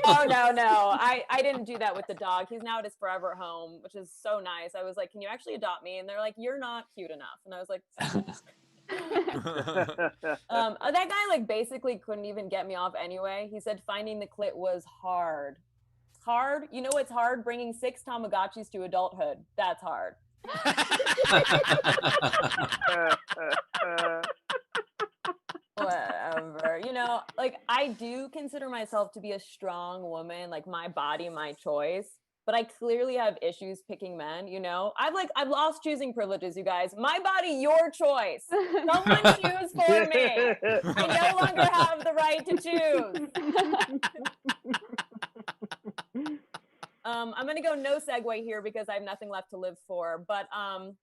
S7: Oh no. I didn't do that with the dog. He's now at his forever home, which is so nice. I was like, can you actually adopt me? And they're like, you're not cute enough. And I was like, that guy like basically couldn't even get me off anyway. He said finding the clit was hard. Hard? You know what's hard? Bringing 6 Tamagotchis to adulthood. That's hard. know, like I do consider myself to be a strong woman, like my body, my choice. But I clearly have issues picking men, you know? I've lost choosing privileges, you guys. My body, your choice. Someone choose for me. I no longer have the right to choose. I'm gonna go no segue here because I have nothing left to live for. But I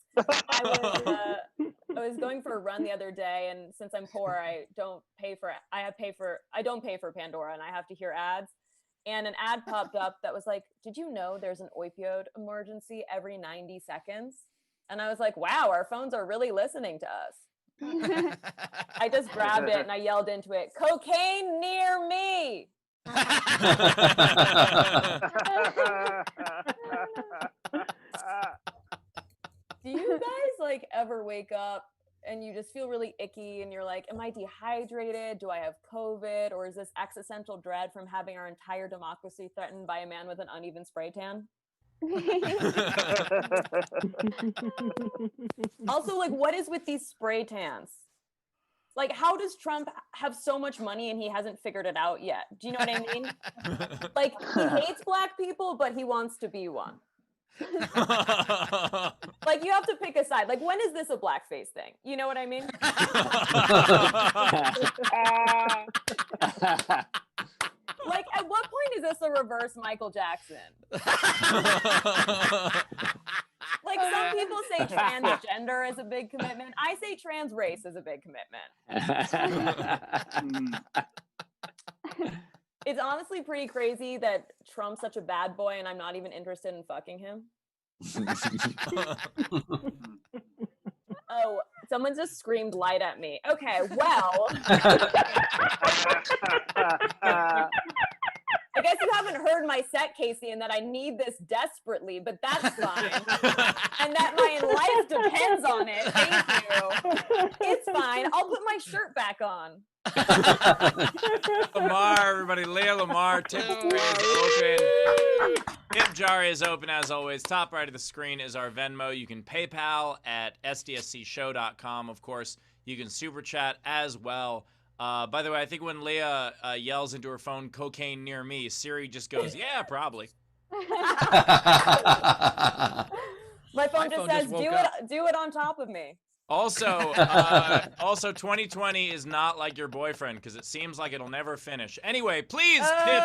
S7: was going for a run the other day, and since I'm poor, I don't pay for Pandora, and I have to hear ads. And an ad popped up that was like, "Did you know there's an opioid emergency every 90 seconds?" And I was like, "Wow, our phones are really listening to us." I just grabbed it and I yelled into it, "Cocaine near me." Do you guys like ever wake up and you just feel really icky and you're like, am I dehydrated? Do I have COVID? Or is this existential dread from having our entire democracy threatened by a man with an uneven spray tan? Also, like, what is with these spray tans? Like, how does Trump have so much money and he hasn't figured it out yet? Do you know what I mean? Like, he hates black people, but he wants to be one. Like, you have to pick a side. Like, when is this a blackface thing? You know what I mean? Like, at what point is this a reverse Michael Jackson? Like, some people say transgender is a big commitment. I say trans race is a big commitment. It's honestly pretty crazy that Trump's such a bad boy and I'm not even interested in fucking him. Oh, someone just screamed light at me. Okay, well. I guess you haven't heard my set, Casey, and that I need this desperately, but that's fine. And that my life depends on it. Thank you. It's fine. I'll put my shirt back on.
S3: Lamarr, everybody. Leah Lamarr. Tip jar is open. Tip jar is open as always. Top right of the screen is our Venmo. You can PayPal at sdscshow.com. Of course, you can super chat as well. By the way, I think when Leah yells into her phone, "Cocaine near me," Siri just goes, "Yeah, probably."
S7: My phone just says, "Do it on top of me."
S3: Also, 2020 is not like your boyfriend because it seems like it'll never finish. Anyway, please tip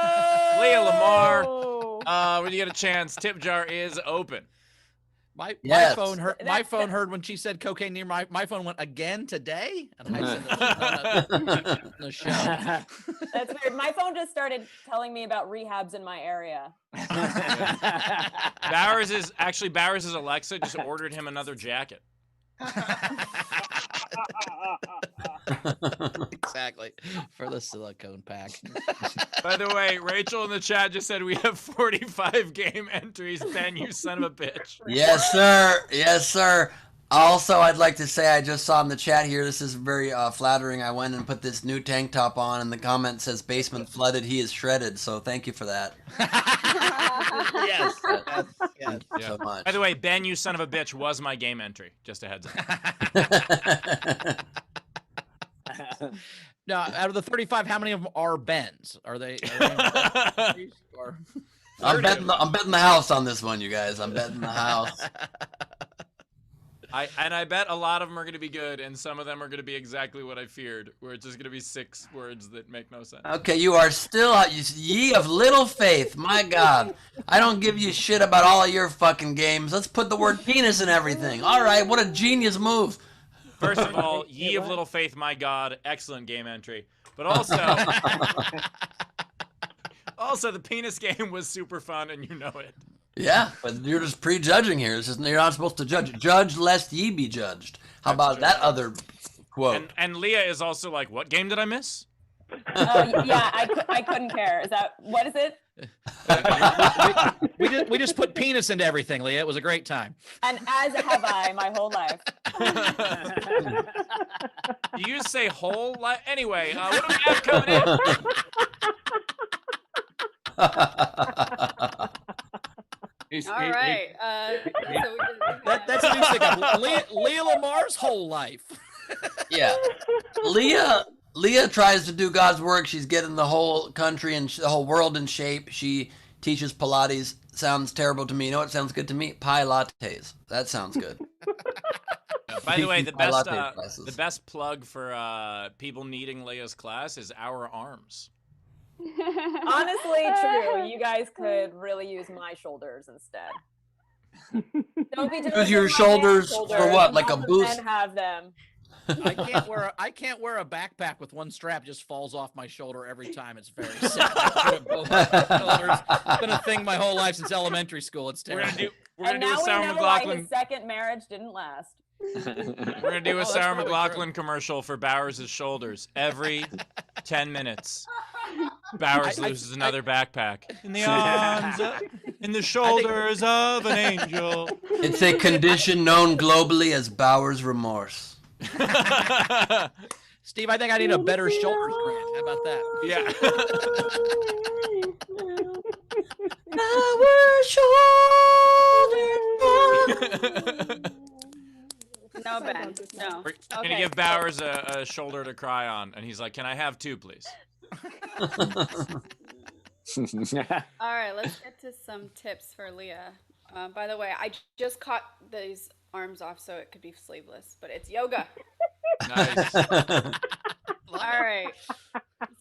S3: Leah Lamarr when you get a chance. Tip jar is open.
S4: My phone heard when she said cocaine near my phone went again today, and I said the show.
S7: That's weird. My phone just started telling me about rehabs in my area.
S3: Bowers' Alexa just ordered him another jacket.
S4: Exactly, for the silicone pack.
S3: By the way, Rachel in the chat just said we have 45 game entries. Ben, you son of a bitch.
S1: Yes, sir. Yes, sir. Also, I'd like to say I just saw in the chat here, this is very flattering. I went and put this new tank top on, and the comment says, "Basement flooded, he is shredded." So thank you for that.
S4: Yes.
S1: So much.
S3: By the way, Ben, you son of a bitch, was my game entry. Just a heads up.
S4: Now, out of the 35, how many of them are Bens? Are they or...
S1: I'm betting the house on this one, you guys. I'm betting the house.
S3: I bet a lot of them are going to be good, and some of them are going to be exactly what I feared, where it's just going to be 6 words that make no sense.
S1: Okay, you are still, ye of little faith. My God. I don't give you shit about all of your fucking games. Let's put the word penis in everything. All right, what a genius move.
S3: First of all, ye of little faith, my God, excellent game entry. But also the penis game was super fun, and you know it.
S1: Yeah, but you're just prejudging here. It's just, you're not supposed to judge. Judge lest ye be judged. How about that other quote?
S3: And Leah is also like, what game did I miss?
S7: Oh, yeah, I couldn't care. What is it?
S4: we just put penis into everything, Leah. It was a great time.
S7: And as have I my whole life.
S3: Do you say whole life? Anyway, what do we have coming in?
S2: All right.
S4: That's a new thing. Leah Lamarr's whole life.
S1: Yeah. Leah Leah tries to do God's work. She's getting the whole country and the whole world in shape. She teaches Pilates. Sounds terrible to me. You know what sounds good to me? Pie lattes. That sounds good.
S3: By the way, the
S1: Pie
S3: best
S1: latte classes.
S3: the best plug for people needing Leah's class is our arms.
S7: Honestly, true. You guys could really use my shoulders instead. Don't be
S1: Use your shoulders for what? Like a boost?
S7: And have them.
S4: I can't wear a backpack with one strap just falls off my shoulder every time. It's very sad. It's been a thing my whole life since elementary school. It's terrible.
S3: We're gonna do a
S7: now
S3: Sarah
S7: we know why
S3: McLachlan.
S7: his second marriage didn't last.
S3: We're gonna do a
S4: that's
S3: Sarah
S4: probably
S3: McLachlan
S4: true.
S3: commercial for Bowers' shoulders every 10 minutes. Bowers loses another backpack. In the arms, in the shoulders of an angel.
S1: It's a condition known globally as Bowers' remorse.
S4: Steve, I think I need a better shoulder grant. How about that?
S3: Yeah.
S2: No, Ben. No.
S3: We're gonna give Bowers a shoulder to cry on, and he's like, "Can I have two, please?"
S2: All right, let's get to some tips for Leah. By the way, I just caught these arms off so it could be sleeveless, but it's yoga.
S3: Nice.
S2: All right.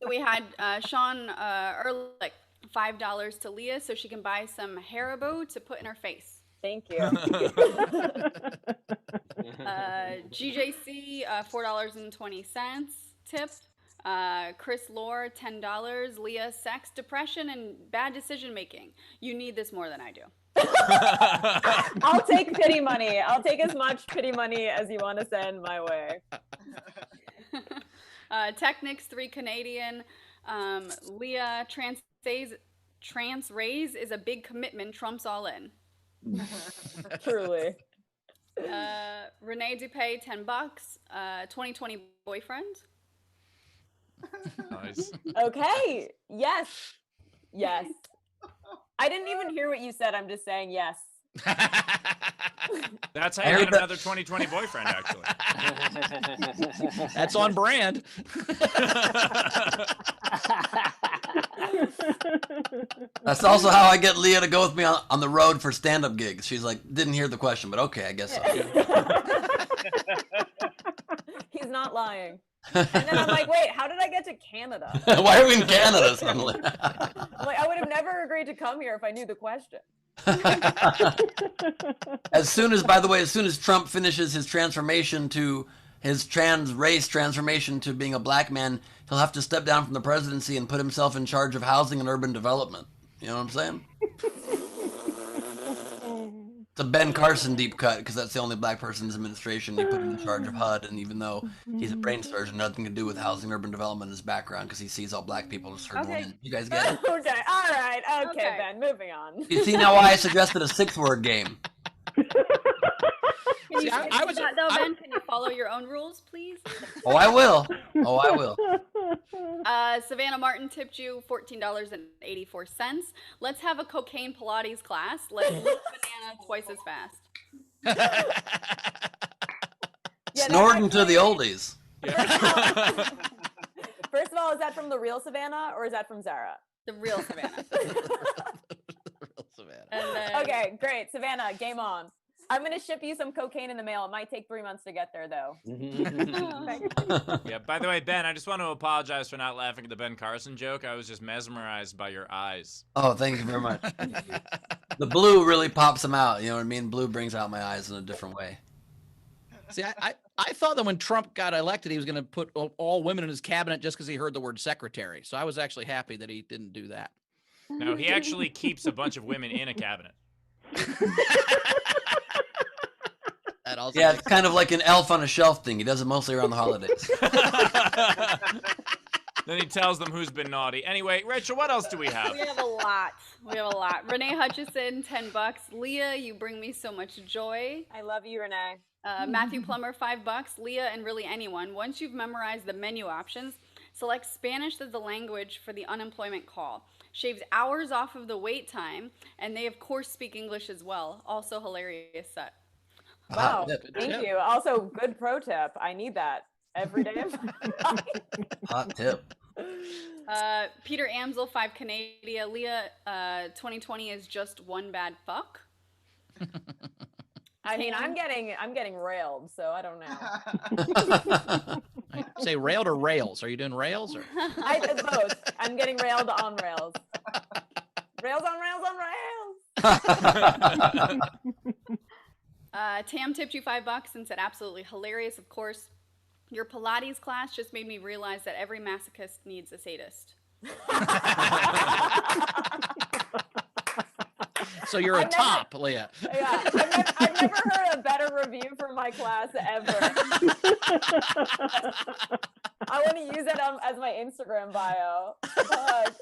S2: So we had Sean Ehrlich, $5 to Leah so she can buy some Haribo to put in her face.
S7: Thank you.
S2: GJC, $4.20 tip. Chris Lore, $10. Leah, sex, depression, and bad decision making. You need this more than I do.
S7: I'll take pity money. I'll take as much pity money as you want to send my way.
S2: Technics, $3 Canadian. Leah, trans raise is a big commitment. Trump's all in.
S7: Truly.
S2: Renee Dupay, $10. 2020 boyfriend.
S3: Nice.
S7: Okay. Yes. Yes. I didn't even hear what you said. I'm just saying yes.
S3: That's how you get another 2020 boyfriend, actually.
S4: That's on brand.
S1: That's also how I get Leah to go with me on the road for stand-up gigs. She's like, didn't hear the question, but okay, I guess so.
S7: He's not lying. And then I'm like, wait, how did I get to Canada?
S1: Why are we in Canada suddenly?
S7: I'm like, I would have never agreed to come here if I knew the question.
S1: As soon as Trump finishes his transformation to his trans race transformation to being a black man, he'll have to step down from the presidency and put himself in charge of housing and urban development. You know what I'm saying? It's a Ben Carson deep cut because that's the only black person in his administration he put in charge of HUD, and even though he's a brain surgeon, nothing to do with housing, urban development in his background because he sees all black people as third
S2: Okay.
S1: one. You guys get it?
S7: Okay, all right. Okay,
S2: Okay.
S7: Ben, moving on.
S1: You see now why I suggested a 6-word game?
S2: Can you
S4: See, I
S2: do
S4: was-
S2: that, though,
S4: I-
S2: Ben? Can you follow your own rules, please?
S1: Oh, I will. Oh, I will.
S2: Savannah Martin tipped you $14.84. Let's have a cocaine Pilates class. Let's lift banana twice as fast.
S7: Yeah,
S1: Snorting to the
S7: actually-
S1: oldies.
S7: First of all, is that from the real Savannah or is that from Zara?
S2: The real Savannah. And then,
S7: Okay, great. Savannah, game on. I'm going to ship you some cocaine in the mail. It might take 3 months to get there, though.
S3: Yeah, by the way, Ben, I just want to apologize for not laughing at the Ben Carson joke. I was just mesmerized by your eyes.
S1: Oh, thank you very much. The blue really pops them out. You know what I mean? Blue brings out my eyes in a different way.
S4: See, I thought that when Trump got elected, he was going to put all women in his cabinet just because he heard the word secretary. So I was actually happy that he didn't do that.
S3: No, he actually keeps a bunch of women in a cabinet.
S4: That also
S1: Yeah, it's kind of like an elf on a shelf thing. He does it mostly around the holidays.
S3: Then he tells them who's been naughty. Anyway, Rachel, what else do we have?
S2: we have a lot. Renee Hutchison, $10. Leah, you bring me so much joy.
S7: I love you, Renee.
S2: Matthew Plummer, $5. Leah, and really anyone. Once you've memorized the menu options, select Spanish as the language for the unemployment call. Shaves hours off of the wait time, and they of course speak English as well. Also hilarious set.
S7: Wow,
S1: Yeah,
S7: thank you. Also, good pro tip. I need that every day of my life.
S1: Hot tip.
S2: Peter Amsel, 5 Canada. Leah, 2020 is just one bad fuck.
S7: I mean, I'm getting railed, so I don't know.
S4: Say railed or rails? Are you doing rails or?
S7: I did both. I'm getting railed on rails. Rails on rails on rails.
S2: Tam tipped you $5 and said, absolutely hilarious, of course. Your Pilates class just made me realize that every masochist needs a sadist.
S4: So you're a top, Leah.
S7: Yeah, I've never heard a better review for my class ever. I want to use it as my Instagram bio.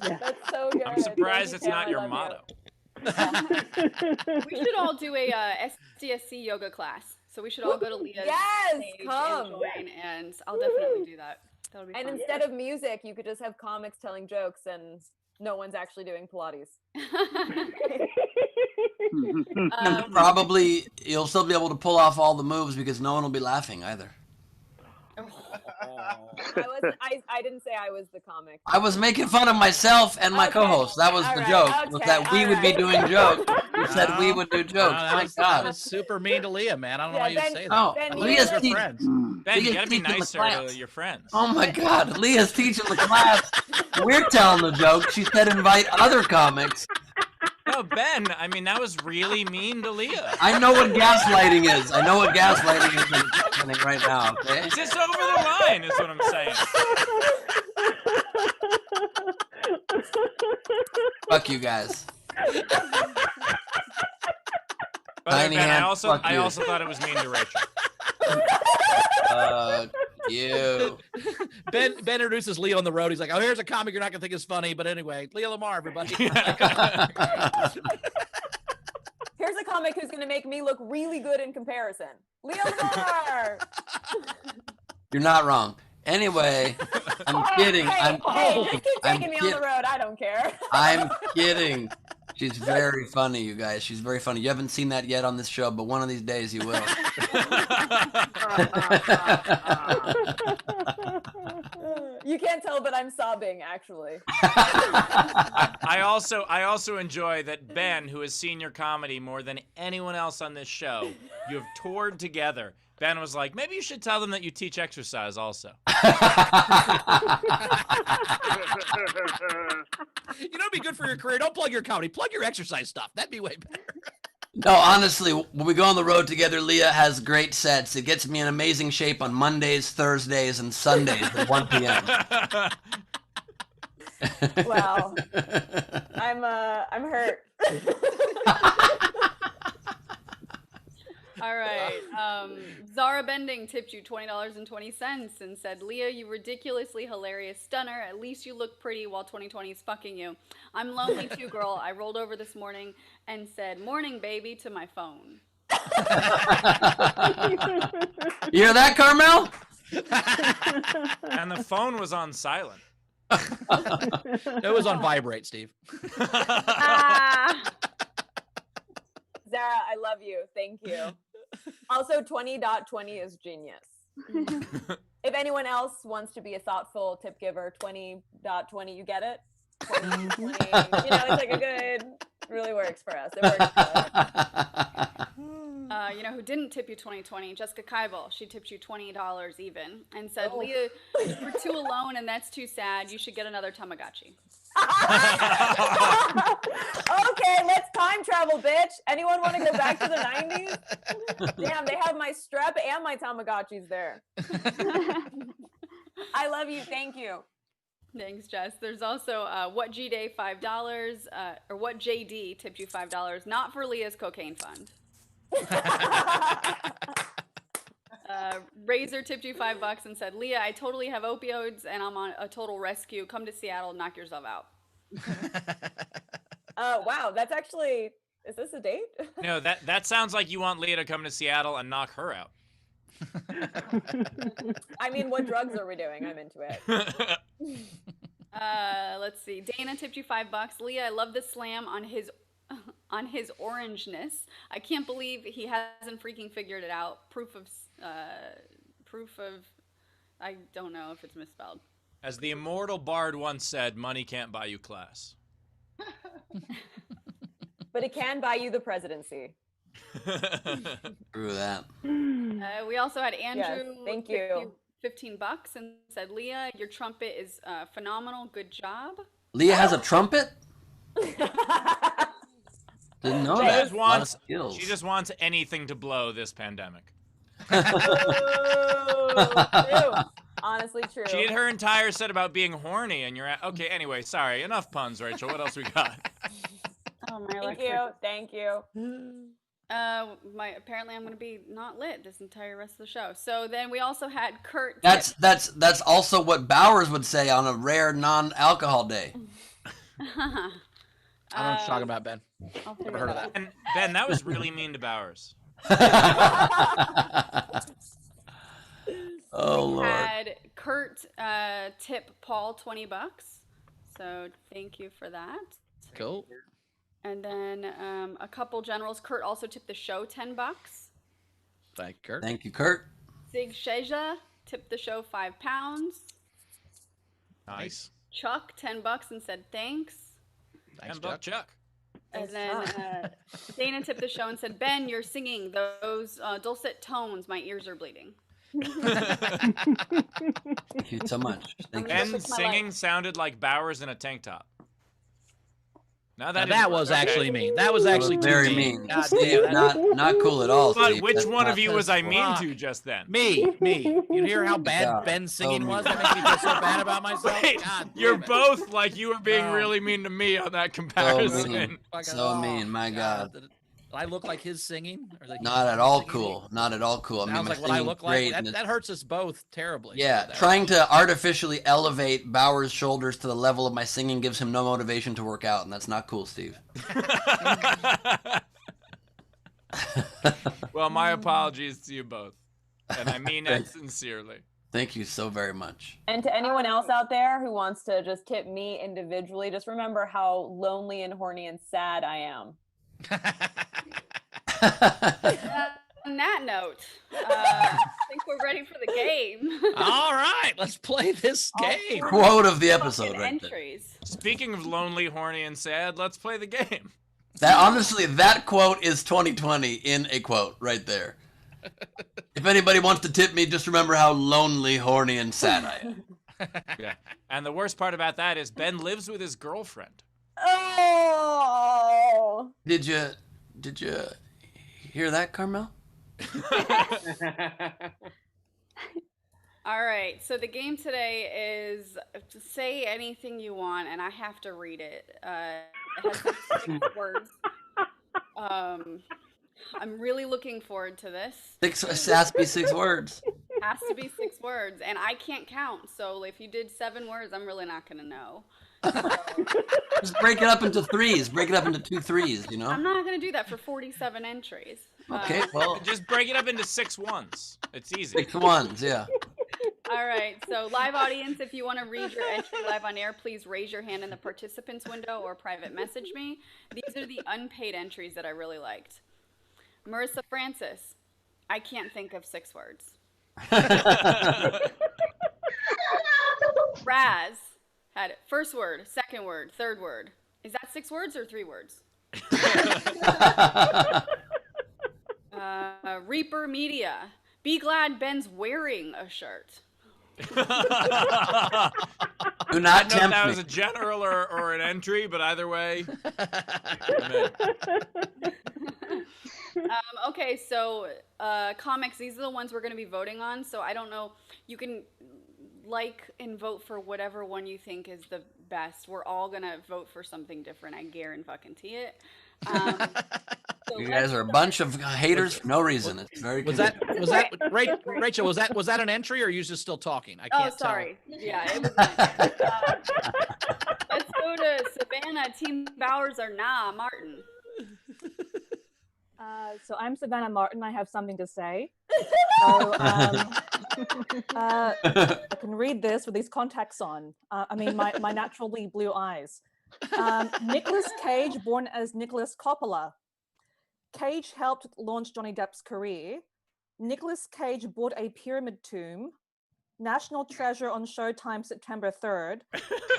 S7: That's so good.
S3: I'm surprised
S7: Thank
S3: it's
S7: you,
S3: not
S7: Tam. I
S3: your
S7: love
S3: motto.
S2: We should all do a SDSC yoga class. So we should all go to Leah's
S7: Yes,
S2: page
S7: come.
S2: and join, and I'll definitely do that. That'll be
S7: And
S2: fun.
S7: instead of music, you could just have comics telling jokes, and no one's actually doing Pilates.
S1: And probably you'll still be able to pull off all the moves because no one will be laughing either.
S7: I didn't say I was the comic.
S1: I was making fun of myself and my
S7: Okay.
S1: co-host. That was
S7: All
S1: the
S7: right.
S1: joke.
S7: Okay.
S1: Was that we
S7: All
S1: would be
S7: right.
S1: doing jokes. You said we would do
S4: No,
S1: jokes. My
S4: that
S1: God.
S4: was super mean to Leah, man. I don't know why you
S7: Ben-
S4: say that.
S1: Oh,
S7: Ben,
S1: Leah's
S7: you're
S4: They're
S7: like-
S4: friends.
S3: Ben, you
S1: Leah's
S3: gotta be
S1: teaching the
S3: nicer
S1: class.
S3: to your friends.
S1: Oh my God, Leah's teaching the class. We're telling the joke. She said invite other comics.
S3: No, Ben, I mean, that was really mean to Leah.
S1: I know what gaslighting is. I know what gaslighting is happening right now, okay?
S3: It's just over the line, is what I'm saying.
S1: Fuck you guys.
S3: But
S1: Tiny
S3: Ben,
S1: hand,
S3: I
S1: fuck you.
S3: also thought it was mean to Rachel.
S1: You.
S4: Ben introduces Leah on the road. He's like, "Oh, here's a comic you're not gonna think is funny, but anyway, Leah Lamarr, everybody."
S7: Here's a comic who's going to make me look really good in comparison. Leah Lamarr.
S1: You're not wrong. Anyway, I'm kidding. I'm
S7: Hey,
S1: kidding.
S7: just keep
S1: I'm
S7: taking me on the
S1: kidding.
S7: road. I don't care.
S1: I'm kidding. She's very funny, you guys. She's very funny. You haven't seen that yet on this show, but one of these days you will.
S7: You can't tell, but I'm sobbing, actually.
S3: I also enjoy that Ben, who has seen your comedy more than anyone else on this show, you have toured together. Ben was like, maybe you should tell them that you teach exercise also.
S4: You know, it'd be good for your career. Don't plug your comedy. Plug your exercise stuff. That'd be way better.
S1: No, honestly, when we go on the road together, Leah has great sets. It gets me in amazing shape on Mondays, Thursdays, and Sundays at 1 p.m.
S7: Wow. I'm hurt.
S2: All right. Zara Bending tipped you $20.20 and said, Leah, you ridiculously hilarious stunner. At least you look pretty while 2020 is fucking you. I'm lonely too, girl. I rolled over this morning and said, morning, baby, to my phone.
S1: You hear that, Carmel?
S3: And the phone was on silent.
S4: It was on vibrate, Steve.
S7: Ah. Zara, I love you. Thank you. Also, 20.20 is genius. If anyone else wants to be a thoughtful tip giver, 20.20, you get it? 20, you know, it's like a good, really works for us. It works for us.
S2: You know who didn't tip you 2020? Jessica Kybal. She tipped you $20 even and said,
S7: Oh.
S2: Leah, you're too alone and that's too sad. You should get another Tamagotchi.
S7: Okay, let's time travel, bitch. Anyone want to go back to the 90s? Damn, they have my strep and my Tamagotchis there. I love you. Thank you.
S2: Thanks, Jess. There's also What G Day $5, or What JD tipped you $5, not for Leah's cocaine fund. Razor tipped you $5 and said, Leah, I totally have opioids and I'm on a total rescue. Come to Seattle and knock yourself out.
S7: Wow, that's actually, is this a date?
S3: No, that sounds like you want Leah to come to Seattle and knock her out.
S7: I mean, what drugs are we doing? I'm into it.
S2: Let's see. Dana tipped you $5. Leah, I love the slam on his orangeness. I can't believe he hasn't freaking figured it out. Proof of I don't know if it's misspelled.
S3: As the immortal Bard once said, money can't buy you class.
S7: But it can buy you the presidency.
S1: Through that.
S2: We also had Andrew.
S7: thank
S2: tip
S7: you.
S2: $15 and said, Leah, your trumpet is phenomenal. Good job.
S1: Leah has a trumpet? Didn't know that.
S3: She just wants anything to blow this pandemic.
S7: True. Honestly, true.
S3: She had her entire set about being horny, and you're at, okay, anyway, sorry. Enough puns, Rachel. What else we got?
S2: Oh, my
S7: Thank you.
S2: Apparently I'm going to be not lit this entire rest of the show. So then we also had Kurt.
S1: That's also what Bowers would say on a rare non-alcohol day.
S4: I don't know what you're talking about, Ben. Never heard of that.
S3: And Ben, that was really mean to Bowers.
S1: Oh,
S2: we
S1: Lord.
S2: had Kurt tip Paul $20. So thank you for that.
S4: Cool.
S2: And then a couple generals. Kurt also tipped the show $10.
S4: Thank you, Kurt.
S1: Thank you, Kurt.
S2: Sig Sheja tipped the show £5.
S3: Nice.
S2: Chuck $10 and said thanks.
S4: Thanks,
S3: Chuck.
S2: And then Dana tipped the show and said, Ben, you're singing those dulcet tones. My ears are bleeding.
S1: Thank you so much. Thank you.
S3: Ben singing sounded like Bowers in a tank top. Now
S4: that was actually mean. That was actually
S1: very
S4: too
S1: mean.
S4: God
S1: Steve,
S4: damn,
S1: not cool at all.
S3: But
S1: Steve.
S3: which
S1: That's
S3: one
S1: not-
S3: of you was I mean
S4: fuck.
S3: to just then?
S4: Me. You hear how bad
S1: Yeah.
S4: Ben's singing
S1: Oh,
S4: was?
S1: me.
S4: That makes me feel so bad about myself.
S3: Wait,
S4: God
S3: you're
S4: damn it.
S3: both like you were being
S4: No.
S3: really mean to me on that
S1: So
S3: comparison.
S1: mean.
S4: Fucking-
S1: So mean. My God.
S4: Did I look like his singing? Or like
S1: Not at all cool. Not at all cool. I mean,
S4: Sounds
S1: my
S4: like what I
S1: singing's
S4: look
S1: great,
S4: like.
S1: and
S4: That,
S1: it's-
S4: that hurts us both terribly.
S1: Yeah, trying to artificially elevate Bauer's shoulders to the level of my singing gives him no motivation to work out, and that's not cool, Steve.
S3: Well, my apologies to you both. And I mean that sincerely.
S1: Thank you so very much.
S7: And to anyone else out there who wants to just tip me individually, just remember how lonely and horny and sad I am.
S2: On that note, I think we're ready for the game.
S4: All right, let's play this game.
S1: Quote of the episode
S2: Fucking
S1: right there.
S2: entries.
S3: Speaking of lonely, horny, and sad, let's play the game.
S1: That honestly, that quote is 2020 in a quote right there. If anybody wants to tip me, just remember how lonely, horny, and sad I am.
S3: Yeah. And the worst part about that is Ben lives with his girlfriend.
S7: Oh.
S1: Did you hear that, Carmel?
S2: All right, so the game today is say anything you want, and I have to read it. It has 6 words. I'm really looking forward to this.
S1: It has to be 6 words.
S2: Has to be 6 words, and I can't count. So if you did 7 words, I'm really not gonna know.
S1: Just break it up into 3s. Break it up into 2 3s, you know?
S2: I'm not gonna do that for 47 entries.
S1: Okay, well,
S3: Just break it up into 6 ones. It's easy.
S1: 6 1s, yeah.
S2: All right, so live audience, if you want to read your entry live on air, please raise your hand in the participants window or private message me. These are the unpaid entries that I really liked. Marissa Francis, I can't think of 6 words. Raz had first word, second word, third word. Is that 6 words or 3 words? Reaper Media, be glad Ben's wearing a shirt.
S1: Do
S3: I
S1: not
S3: don't know if
S1: tempt
S3: that
S1: me.
S3: was a general or an entry, but either way, I'm in.
S2: Okay, so comics, these are the ones we're going to be voting on. So I don't know, you can like and vote for whatever one you think is the best. We're all going to vote for something different. I guarantee it. So
S1: You guys are a bunch of haters for no reason. It's very
S4: Was
S1: confusing.
S4: that Rachel? Was that an entry, or are you just still talking? I can't
S2: Oh, sorry. Yeah, it was. Let's go to Savannah. Team Bowers or nah, Martin.
S5: So I'm Savannah Martin. I have something to say. So, I can read this with these contacts on. My naturally blue eyes. Nicolas Cage, born as Nicholas Coppola. Cage helped launch Johnny Depp's career. Nicolas Cage bought a pyramid tomb. National Treasure on Showtime September 3rd.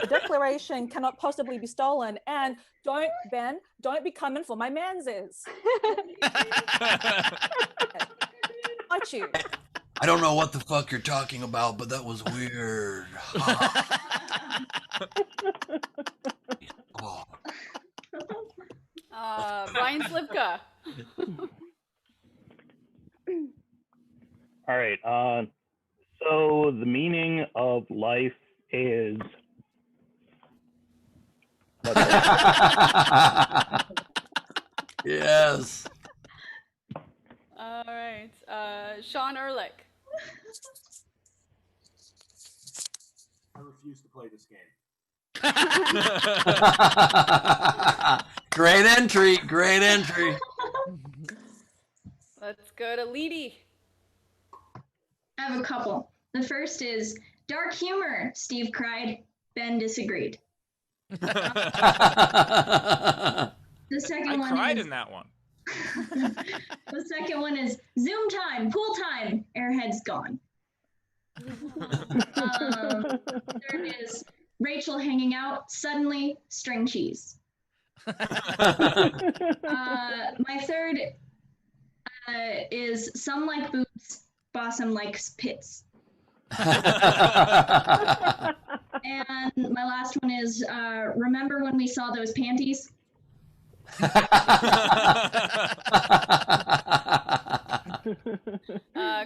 S5: The Declaration cannot possibly be stolen. And don't be coming for my manses. Aren't you?
S1: I don't know what the fuck you're talking about, but that was weird. Oh.
S2: Brian Slipka.
S8: All right. So the meaning of life is.
S1: Yes.
S2: All right. Sean Ehrlich.
S9: I refuse to play this game.
S1: Great entry. Great entry.
S2: Let's go to Leedy.
S10: I have a couple. The first is dark humor, Steve cried. Ben disagreed. The second one
S3: cried
S10: is,
S3: in that one.
S10: The second one is Zoom time, pool time, Airhead's gone. Third is Rachel hanging out, suddenly string cheese. My third is some like boobs, Bossum likes pits. And my last one is remember when we saw those panties?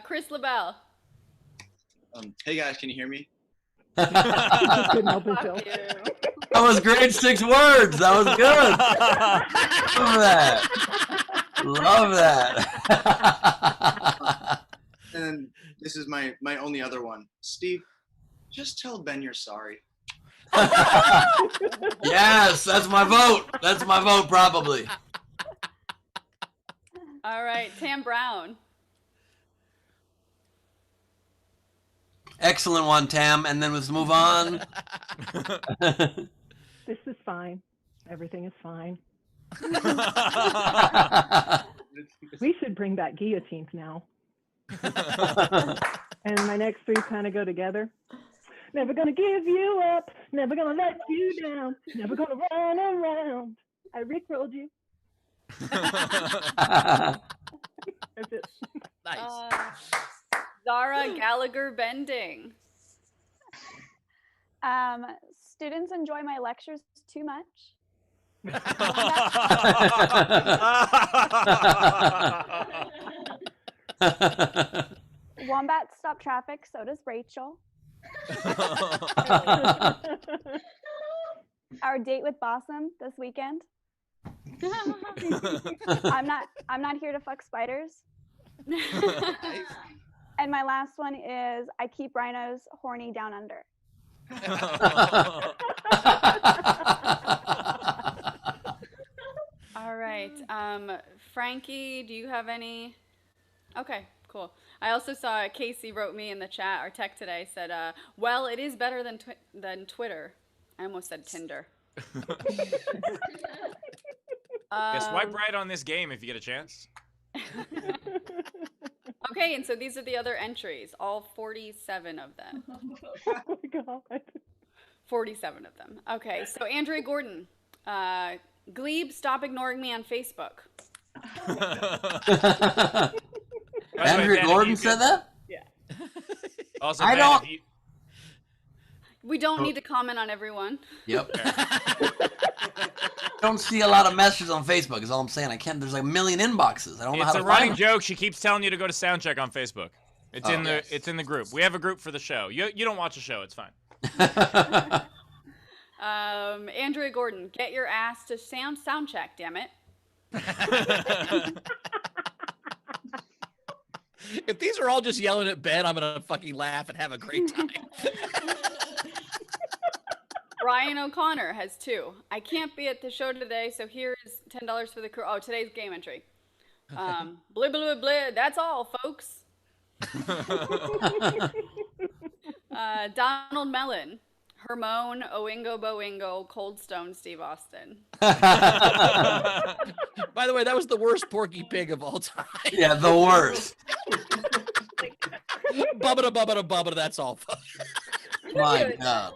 S2: Chris LaBelle.
S11: Hey guys, can you hear me?
S5: Couldn't help himself.
S1: That was great 6 words. That was good. Love that.
S11: And then this is my only other one. Steve, just tell Ben you're sorry.
S1: Yes, that's my vote. That's my vote, probably.
S2: All right, Tam Brown.
S1: Excellent one, Tam. And then let's move on.
S12: This is fine. Everything is fine. We should bring back guillotines now. And my next 3 kind of go together. Never gonna give you up. Never gonna let you down. Never gonna run around. I rickrolled you. That's it.
S4: Nice.
S2: Zara Gallagher Bending.
S13: Students enjoy my lectures too much. Wombat stop traffic, so does Rachel. Our date with Bossum this weekend. I'm not here to fuck spiders. And my last one is I keep rhinos horny down under.
S2: All right. Frankie, do you have any? Okay, cool. I also saw Casey wrote me in the chat, our tech today, said, well, it is better than Twitter. I almost said Tinder.
S3: Swipe right on this game if you get a chance.
S2: Okay, and so these are the other entries, all 47 of them.
S12: Oh my God.
S2: 47 of them. Okay, so Andrea Gordon, Gleib, stop ignoring me on Facebook.
S1: Andrea Gordon said that?
S2: Yeah.
S3: Also,
S1: I don't.
S2: We don't need to comment on everyone.
S1: Yep. Don't see a lot of messages on Facebook. Is all I'm saying. I can't. There's like a million inboxes. I don't know how to
S3: It's a
S1: find
S3: running
S1: them.
S3: joke. She keeps telling you to go to Soundcheck on Facebook. It's it's in the group. We have a group for the show. You don't watch the show. It's fine.
S2: Andrea Gordon, get your ass to Soundcheck, damn it.
S4: If these are all just yelling at Ben, I'm gonna fucking laugh and have a great time.
S2: Brian O'Connor has 2. I can't be at the show today, so here's $10 for the crew. Oh, today's game entry. Blah, blah, blah, blah. That's all, folks. Donald Mellon. Hermone, Oingo Boingo, Cold Stone, Steve Austin.
S4: By the way, that was the worst Porky Pig of all time.
S1: Yeah, the worst.
S4: Bubba bubba bubba. That's all.
S1: My God.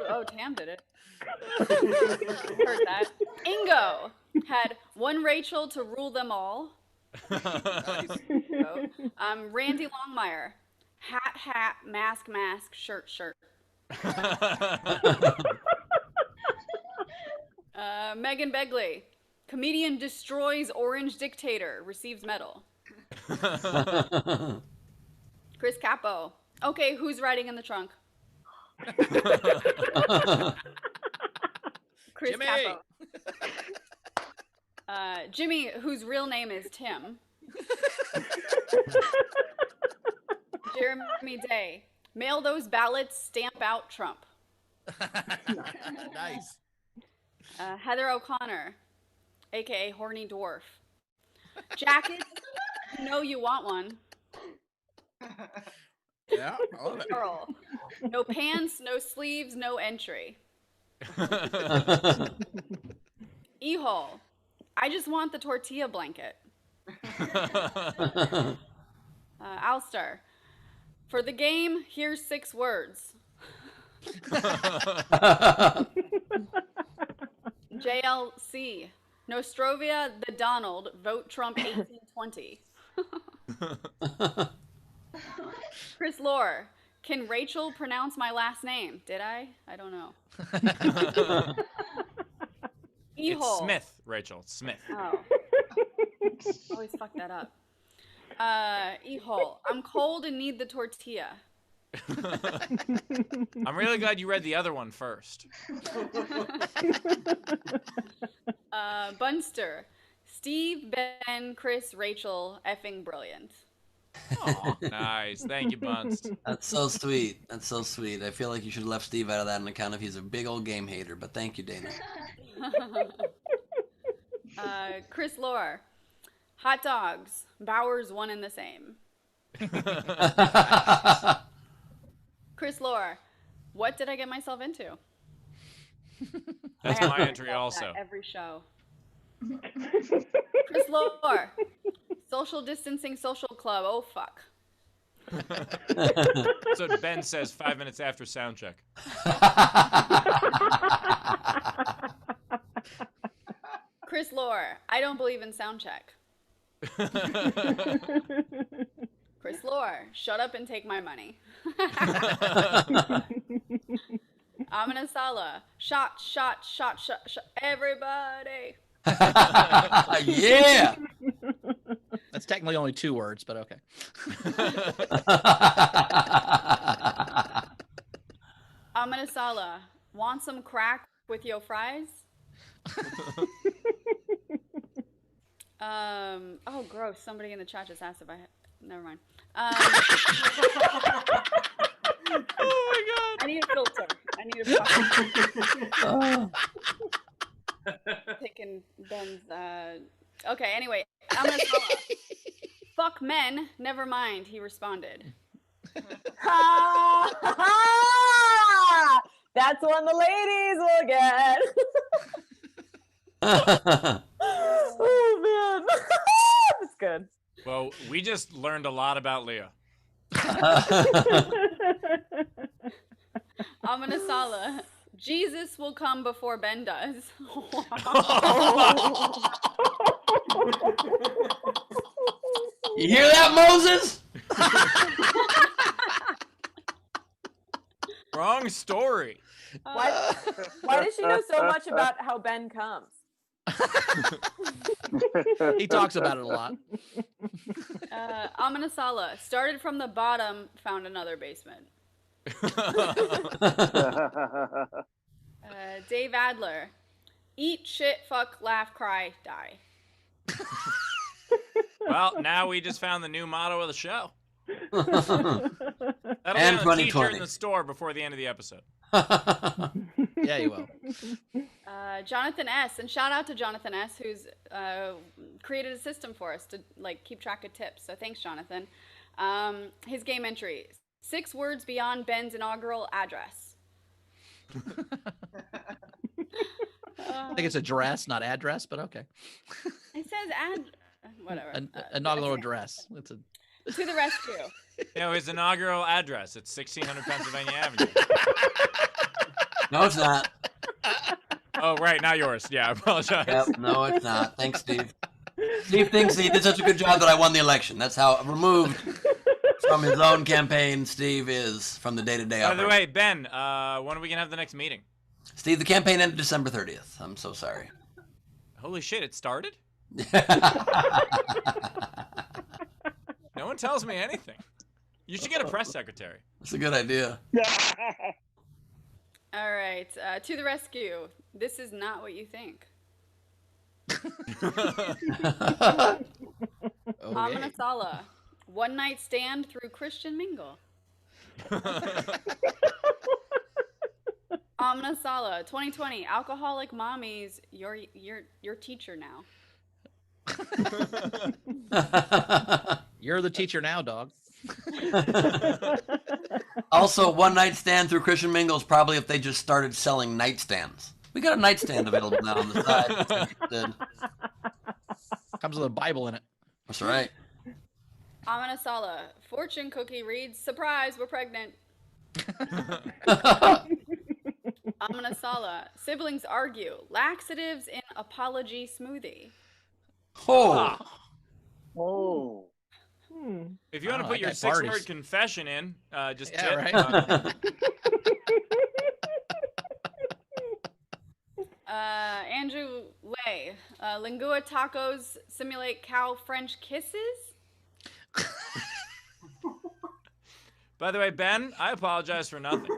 S2: Oh, Tam did it. Heard that. Ingo had one Rachel to rule them all. Randy Longmire, hat, mask, shirt. Megan Begley, comedian destroys orange dictator, receives medal. Chris Capo, okay, who's riding in the trunk? Chris
S4: Jimmy.
S2: Capo. Jimmy, whose real name is Tim. Jeremy Day, mail those ballots, stamp out Trump.
S4: Nice.
S2: Heather O'Connor, aka Horny Dwarf. Jacket, you know you want one.
S4: Yeah, I love it.
S2: Girl, no pants, no sleeves, no entry. E-hole, I just want the tortilla blanket. Alstar, for the game, here's 6 words. JLC, Nostrovia the Donald, vote Trump 1820. Chris Lore, can Rachel pronounce my last name? Did I? I don't know.
S3: It's Smith, Rachel. Smith.
S2: Oh. Always fuck that up. E-hole, I'm cold and need the tortilla.
S3: I'm really glad you read the other one first.
S2: Bunster, Steve, Ben, Chris, Rachel, effing brilliant.
S3: Aw, nice. Thank you, Bunst.
S1: That's so sweet. That's so sweet. I feel like you should have left Steve out of that on account of he's a big old game hater, but thank you, Dana.
S2: Chris Lore, hot dogs, Bowers one and the same. Chris Lore, what did I get myself into?
S3: That's my entry also.
S2: Every show. Chris Lore, social distancing social club. Oh fuck.
S3: That's what Ben says 5 minutes after sound check.
S2: Chris Lore, I don't believe in sound check. Chris Lore, shut up and take my money. Amina Sala, shot, everybody.
S1: Yeah.
S4: That's technically only 2 words, but okay.
S2: Amina Sala, want some crack with your fries? Oh, gross. Somebody in the chat just asked if I had... Never mind.
S3: Oh my God.
S2: I need a filter. I need a Taking Ben's, Okay, anyway. I'm gonna fuck men. Never mind, he responded.
S7: That's one the ladies will get. Oh man, that's good.
S3: Well, we just learned a lot about Leah.
S2: Amina Sala, Jesus will come before Ben does.
S1: You hear that, Moses?
S3: Wrong story.
S7: Why does she know so much about how Ben comes?
S4: He talks about it a lot.
S2: Amina Sala, started from the bottom, found another basement. Dave Adler, eat, shit, fuck, laugh, cry, die.
S3: Well, now we just found the new motto of the show. That'll
S1: And
S3: be on a t-shirt
S1: 2020.
S3: in the store before the end of the episode.
S4: Yeah, you will.
S2: Jonathan S. And shout out to Jonathan S. who's created a system for us to keep track of tips. So thanks, Jonathan. His game entry: 6 words beyond Ben's inaugural address.
S4: I think it's address, not address, but okay.
S2: It says whatever.
S4: Inaugural address. It's a
S2: To the rescue.
S3: His inaugural address. It's 1600 Pennsylvania Avenue.
S1: No, it's not.
S3: Oh, right. Not yours. Yeah, I apologize.
S1: Yep, no, it's not. Thanks, Steve. Steve thinks he did such a good job that I won the election. That's how removed from his own campaign Steve is from the day-to-day
S3: By
S1: operation.
S3: the way, Ben, when are we going to have the next meeting?
S1: Steve, the campaign ended December 30th. I'm so sorry.
S3: Holy shit, it started? No one tells me anything. You should get a press secretary.
S1: That's a good idea.
S2: All right. To the rescue. This is not what you think. Amanasala. One night stand through Christian mingle. Amanasala. 2020. Alcoholic mommies. Your teacher now.
S4: You're the teacher now, dog.
S1: Also, one night stand through Christian Mingles probably if they just started selling nightstands. We got a nightstand available now on the side.
S4: Comes with a Bible in it.
S1: That's right.
S2: Amanasala. Fortune cookie reads, surprise, we're pregnant. Amanasala. Siblings argue. Laxatives in apology smoothie.
S1: Oh.
S12: Oh.
S3: If you want to put your 6-word confession in, just tip.
S4: Right.
S2: Andrew Lay. Lingua tacos simulate cow French kisses?
S3: By the way, Ben, I apologize for nothing.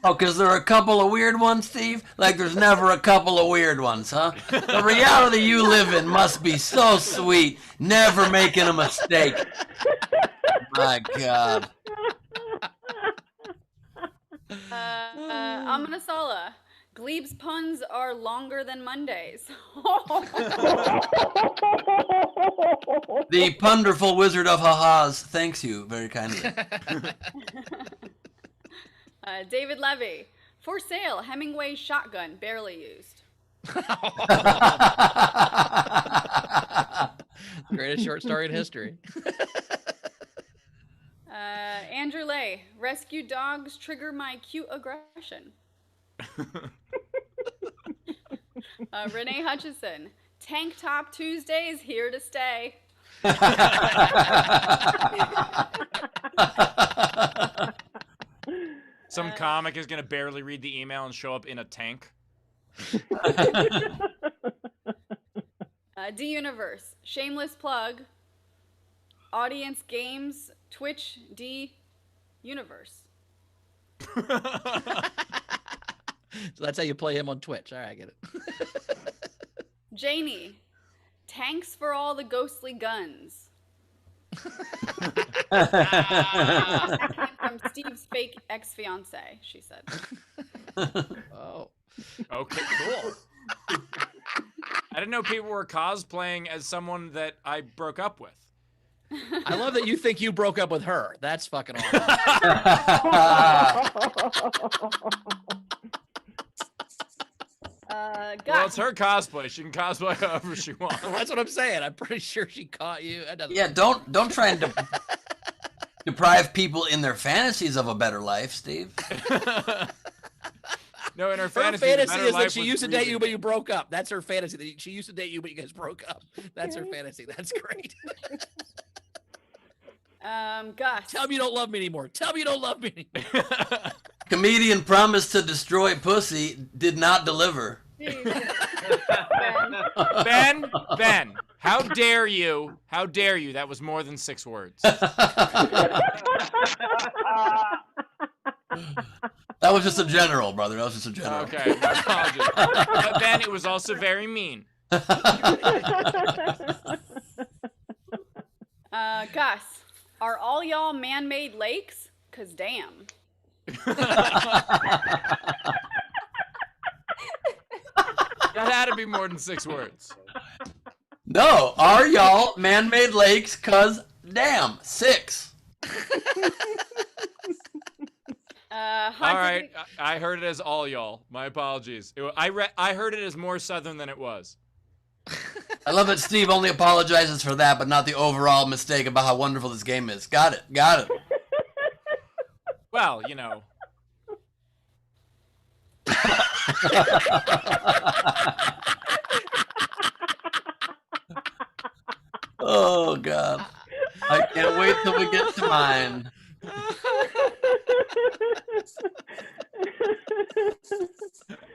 S1: Oh, because there are a couple of weird ones, Steve? Like there's never a couple of weird ones, huh? The reality you live in must be so sweet, never making a mistake. My God.
S2: Amanasala. Gleib's puns are longer than Mondays.
S1: The punderful wizard of ha-has thanks you very kindly.
S2: David Levy. For sale, Hemingway shotgun, barely used.
S4: Greatest short story in history.
S2: Andrew Lay. Rescue dogs trigger my cute aggression. Renee Hutchison. Tank Top Tuesday is here to stay.
S3: Some comic is going to barely read the email and show up in a tank.
S2: D-Universe. Shameless plug. Audience Games. Twitch D-Universe.
S4: So that's how you play him on Twitch. All right, I get it.
S2: Janie. Tanks for all the ghostly guns. That came from Steve's fake ex-fiance, she said.
S4: Oh.
S3: Okay, cool. I didn't know people were cosplaying as someone that I broke up with.
S4: I love that you think you broke up with her. That's fucking awesome.
S3: Well, it's her cosplay. She can cosplay however she wants.
S4: Well, that's what I'm saying. I'm pretty sure she caught you.
S1: Yeah, don't try and deprive people in their fantasies of a better life, Steve.
S3: No, in her
S4: Her
S3: fantasy
S4: is
S3: life
S4: that she
S3: was
S4: used to date you, but
S3: breathing.
S4: you broke up. That's her fantasy. That she used to date you, but you guys broke up. That's her fantasy. That's great.
S2: Gus.
S4: Tell me you don't love me anymore. Tell me you don't love me anymore.
S1: Comedian promised to destroy pussy, did not deliver.
S3: Ben, how dare you? How dare you? That was more than 6 words.
S1: That was just a general, brother. That was just a general.
S3: Okay, my apologies. But Ben, it was also very mean.
S2: Gus. Are all y'all man-made lakes? 'Cause damn.
S3: That had to be more than 6 words.
S1: No, are y'all man-made lakes? 'Cause damn, 6.
S3: All right, I heard it as all y'all. My apologies. I heard it as more southern than it was.
S1: I love that Steve only apologizes for that, but not the overall mistake about how wonderful this game is. Got it.
S3: Well, you know.
S1: Oh, God. I can't wait till we get to mine.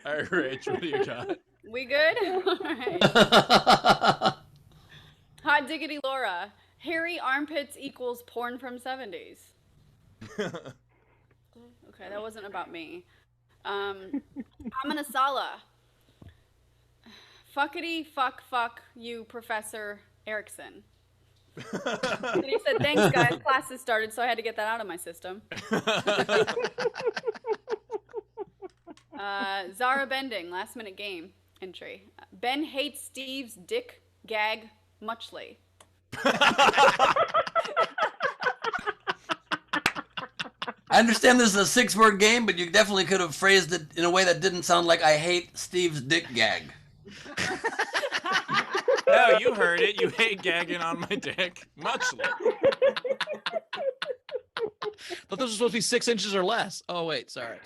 S3: All right, Rach, what do you got?
S2: We good? All right. Hot diggity Laura. Hairy armpits equals porn from 70s. Okay, that wasn't about me. Aminasala. Fuckity fuck you, Professor Erickson. And he said, thanks guys, class has started, so I had to get that out of my system. Zara Bending, last minute game entry. Ben hates Steve's dick gag muchly.
S1: I understand this is a 6-word game, but you definitely could have phrased it in a way that didn't sound like I hate Steve's dick gag.
S3: No, you heard it. You hate gagging on my dick. Muchly.
S4: But this was supposed to be 6 inches or less. Oh, wait, sorry.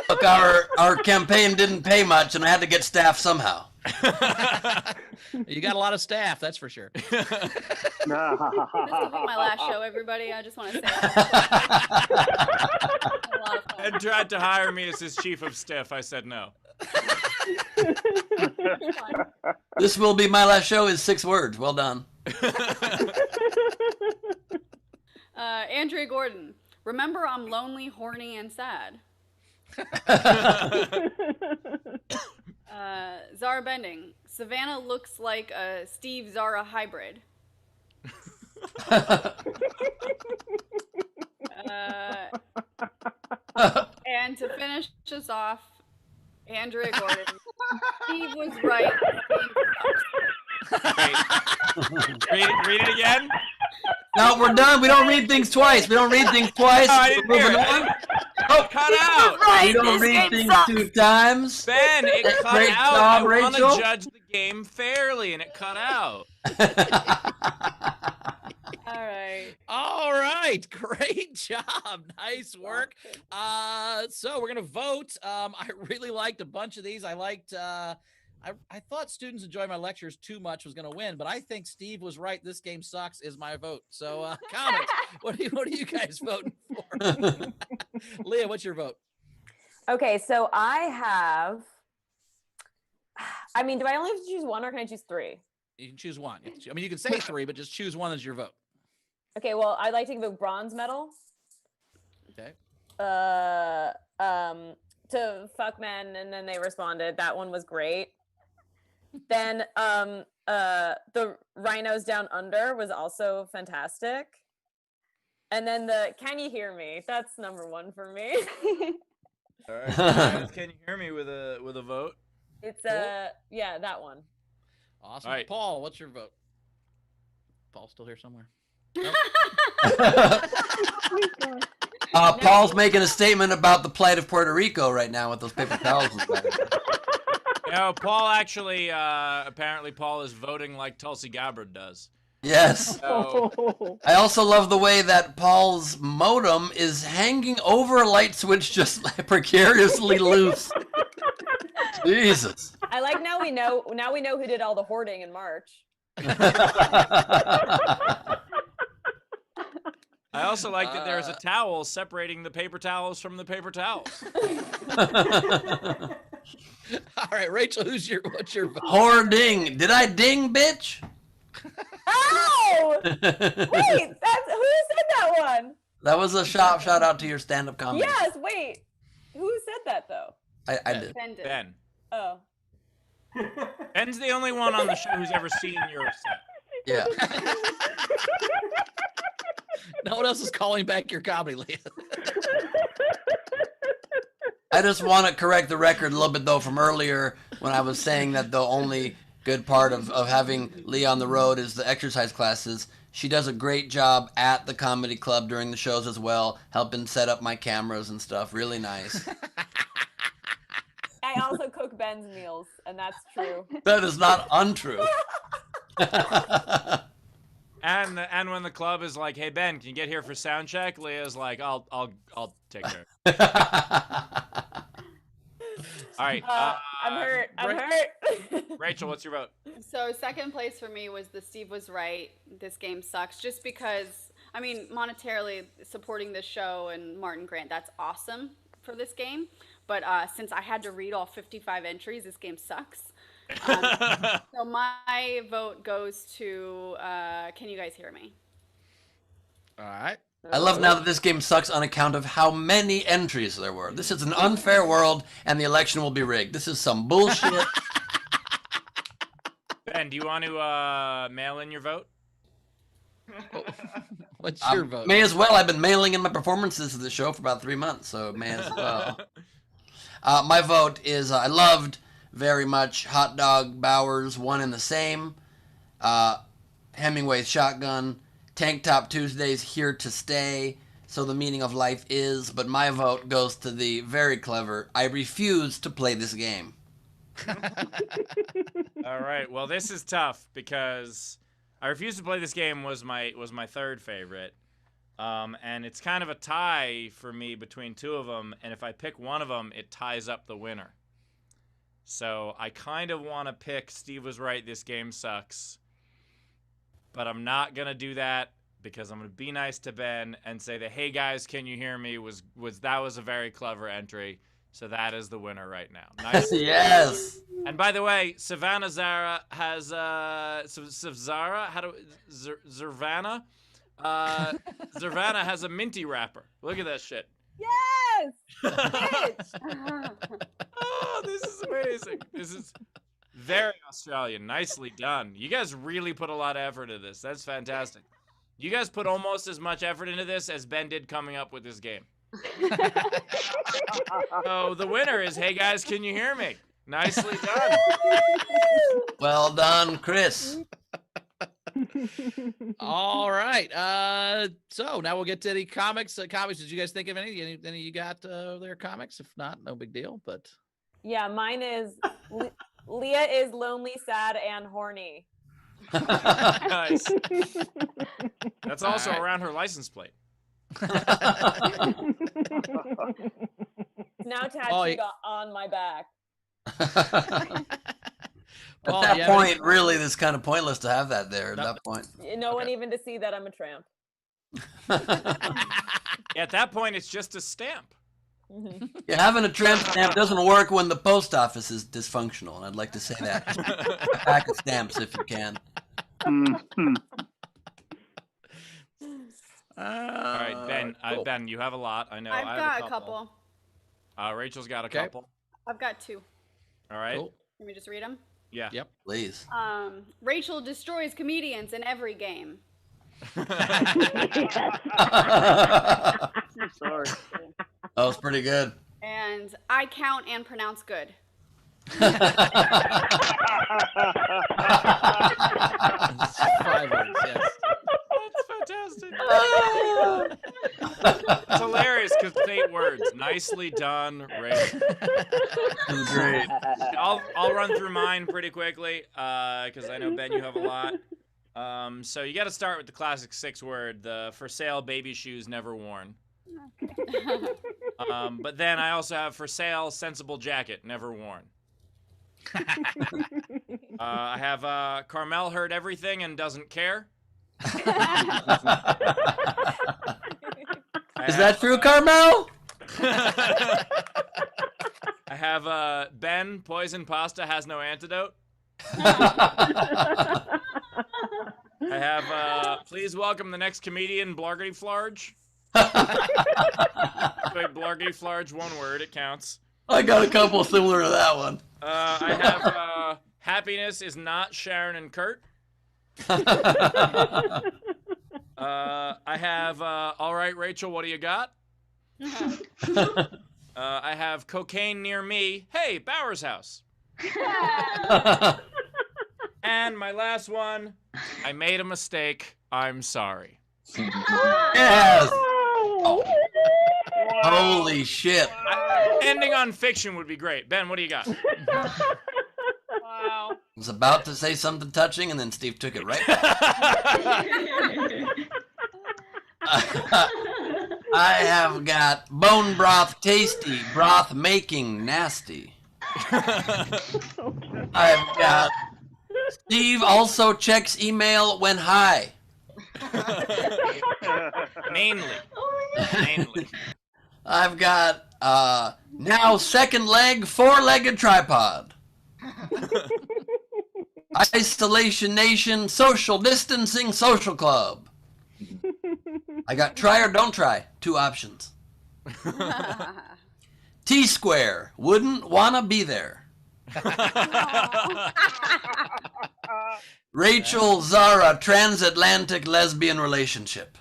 S1: Look, our campaign didn't pay much, and I had to get staff somehow.
S4: You got a lot of staff, that's for sure.
S2: This will be my last show, everybody. I just want to say
S3: Ed tried to hire me as his chief of staff. I said no.
S1: This will be my last show is 6 words. Well done.
S2: Andrea Gordon. Remember, I'm lonely, horny, and sad. Zara Bending. Savannah looks like a Steve Zara hybrid. And to finish us off, Andrea Gordon. Steve was right.
S3: Read it again.
S1: No, we're done. We don't read things twice.
S3: Oh, I didn't hear it. Oh, cut out.
S1: You don't read things 2 times.
S3: Ben, it cut
S1: Great
S3: out.
S1: job,
S3: I want
S1: Rachel.
S3: to judge the game fairly, and it cut out.
S2: All
S4: right. Great job. Nice work. So we're going to vote. I really liked a bunch of these. I liked, I thought students enjoy my lectures too much was going to win, but I think Steve was right. This game sucks is my vote. So comments, what are you guys voting for? Leah, what's your vote?
S7: Okay, so I have, I mean, do I only have to choose one or can I choose 3?
S4: You can choose one. I mean, you can say 3, but just choose one as your vote.
S7: Okay, well, I'd like to give a bronze medal.
S4: Okay.
S7: To fuck men, and then they responded. That one was great. Then the rhinos down under was also fantastic. And then the can you hear me? That's number 1 for me.
S3: All right. Guys, can you hear me with a vote?
S7: It's yeah, that one.
S4: Awesome.
S3: All right.
S4: Paul, what's your vote? Paul's still here somewhere.
S1: Paul's making a statement about the plight of Puerto Rico right now with those paper towels.
S3: No, Paul actually, apparently Paul is voting like Tulsi Gabbard does.
S1: Yes.
S3: So,
S1: I also love the way that Paul's modem is hanging over a light switch just like precariously loose. Jesus.
S7: I like now we know who did all the hoarding in March.
S3: I also like that there's a towel separating the paper towels from the paper towels.
S4: All right, Rachel, what's your vote?
S1: Hoarding. Did I ding, bitch?
S7: Oh! Wait, who said that one?
S1: That was a shout out to your stand-up comedy.
S7: Yes, wait. Who said that though?
S1: I did.
S3: Ben.
S7: Oh.
S3: Ben's the only one on the show who's ever seen your set.
S1: Yeah.
S4: No one else is calling back your comedy, Leah.
S1: I just want to correct the record a little bit, though, from earlier when I was saying that the only good part of having Leah on the road is the exercise classes. She does a great job at the comedy club during the shows as well, helping set up my cameras and stuff. Really nice.
S7: I also cook Ben's meals, and that's true.
S1: That is not untrue.
S3: And when the club is like, "Hey Ben, can you get here for sound check?" Leah's like, "I'll take care." All right.
S7: I'm hurt. I'm hurt.
S3: Rachel, what's your vote?
S2: So second place for me was the Steve was right. This game sucks. Just because, I mean, monetarily supporting this show and Martin Grant, that's awesome for this game. But since I had to read all 55 entries, this game sucks. So my vote goes to, can you guys hear me?
S4: All right.
S1: I love now that this game sucks on account of how many entries there were. This is an unfair world, and the election will be rigged. This is some bullshit.
S3: Ben, do you want to mail in your vote?
S4: What's your vote?
S1: May as well. I've been mailing in my performances of the show for about 3 months, so may as well. My vote is I loved very much Hot Dog Bowers, One and the Same, Hemingway's Shotgun, Tank Top Tuesdays, Here to Stay, So the Meaning of Life Is, but my vote goes to the very clever I Refuse to Play This Game.
S3: All right. Well, this is tough because I Refuse to Play This Game was my third favorite. And it's kind of a tie for me between two of them, and if I pick one of them, it ties up the winner. So I kind of want to pick Steve Was Right, This Game Sucks. But I'm not going to do that because I'm going to be nice to Ben and say that, hey guys, can you hear me? That was a very clever entry. So that is the winner right now. Nice.
S1: Yes.
S3: And by the way, Savannah Zara has Zara, Zervana? Zervana has a minty wrapper. Look at that shit.
S7: Yes!
S3: Oh, this is amazing. This is very Australian. Nicely done. You guys really put a lot of effort into this. That's fantastic. You guys put almost as much effort into this as Ben did coming up with this game. So the winner is, hey guys, can you hear me? Nicely done.
S1: Well done, Chris.
S4: All right. So now we'll get to the comics. Comics. Did you guys think of any you got their comics? If not, no big deal. But
S7: yeah, mine is Leah is lonely, sad, and horny.
S3: Nice. That's also around her license plate.
S7: Now tattooed on my back.
S1: At that point, really, it's kind of pointless to have that there. At that point,
S7: no one even to see that I'm a tramp.
S3: At that point, it's just a stamp.
S1: Yeah, having a tramp stamp doesn't work when the post office is dysfunctional, and I'd like to say that. A pack of stamps if you can.
S3: All right, Ben.
S4: Cool.
S3: Ben, you have a lot. I know.
S2: I've
S3: I
S2: got
S3: have
S2: a couple.
S3: Rachel's got a couple.
S2: I've got two.
S3: All right.
S4: Cool.
S2: Let me just read them.
S3: Yeah.
S4: Yep.
S1: Please.
S2: Rachel destroys comedians in every game.
S12: Sorry.
S1: That was pretty good.
S2: And I count and pronounce good.
S4: 5 words, yes.
S3: That's fantastic. It's hilarious because it's 8 words. Nicely done, Rachel.
S1: Great.
S3: I'll run through mine pretty quickly because I know, Ben, you have a lot. So you got to start with the classic 6-word, the for sale baby shoes never worn. But then I also have for sale sensible jacket never worn. I have Carmel heard everything and doesn't care.
S1: Is that true, Carmel?
S3: I have Ben, poison pasta has no antidote. I have please welcome the next comedian, Blargety Flarge. Blargety Flarge, 1 word, it counts.
S1: I got a couple similar to that one.
S3: I have happiness is not Sharon and Kurt. I have all right, Rachel, what do you got? I have cocaine near me. Hey, Bauer's house. And my last one, I made a mistake. I'm sorry.
S1: Yes. Oh. Holy shit.
S3: Ending on fiction would be great. Ben, what do you got?
S2: Wow.
S1: I was about to say something touching, and then Steve took it right back. I have got bone broth tasty, broth making nasty. I've got Steve also checks email when high.
S3: Mainly.
S1: I've got now second leg, four-legged tripod. Isolation Nation, social distancing, social club. I got try or don't try, 2 options. T-square, wouldn't wanna be there. Rachel Zara, transatlantic lesbian relationship.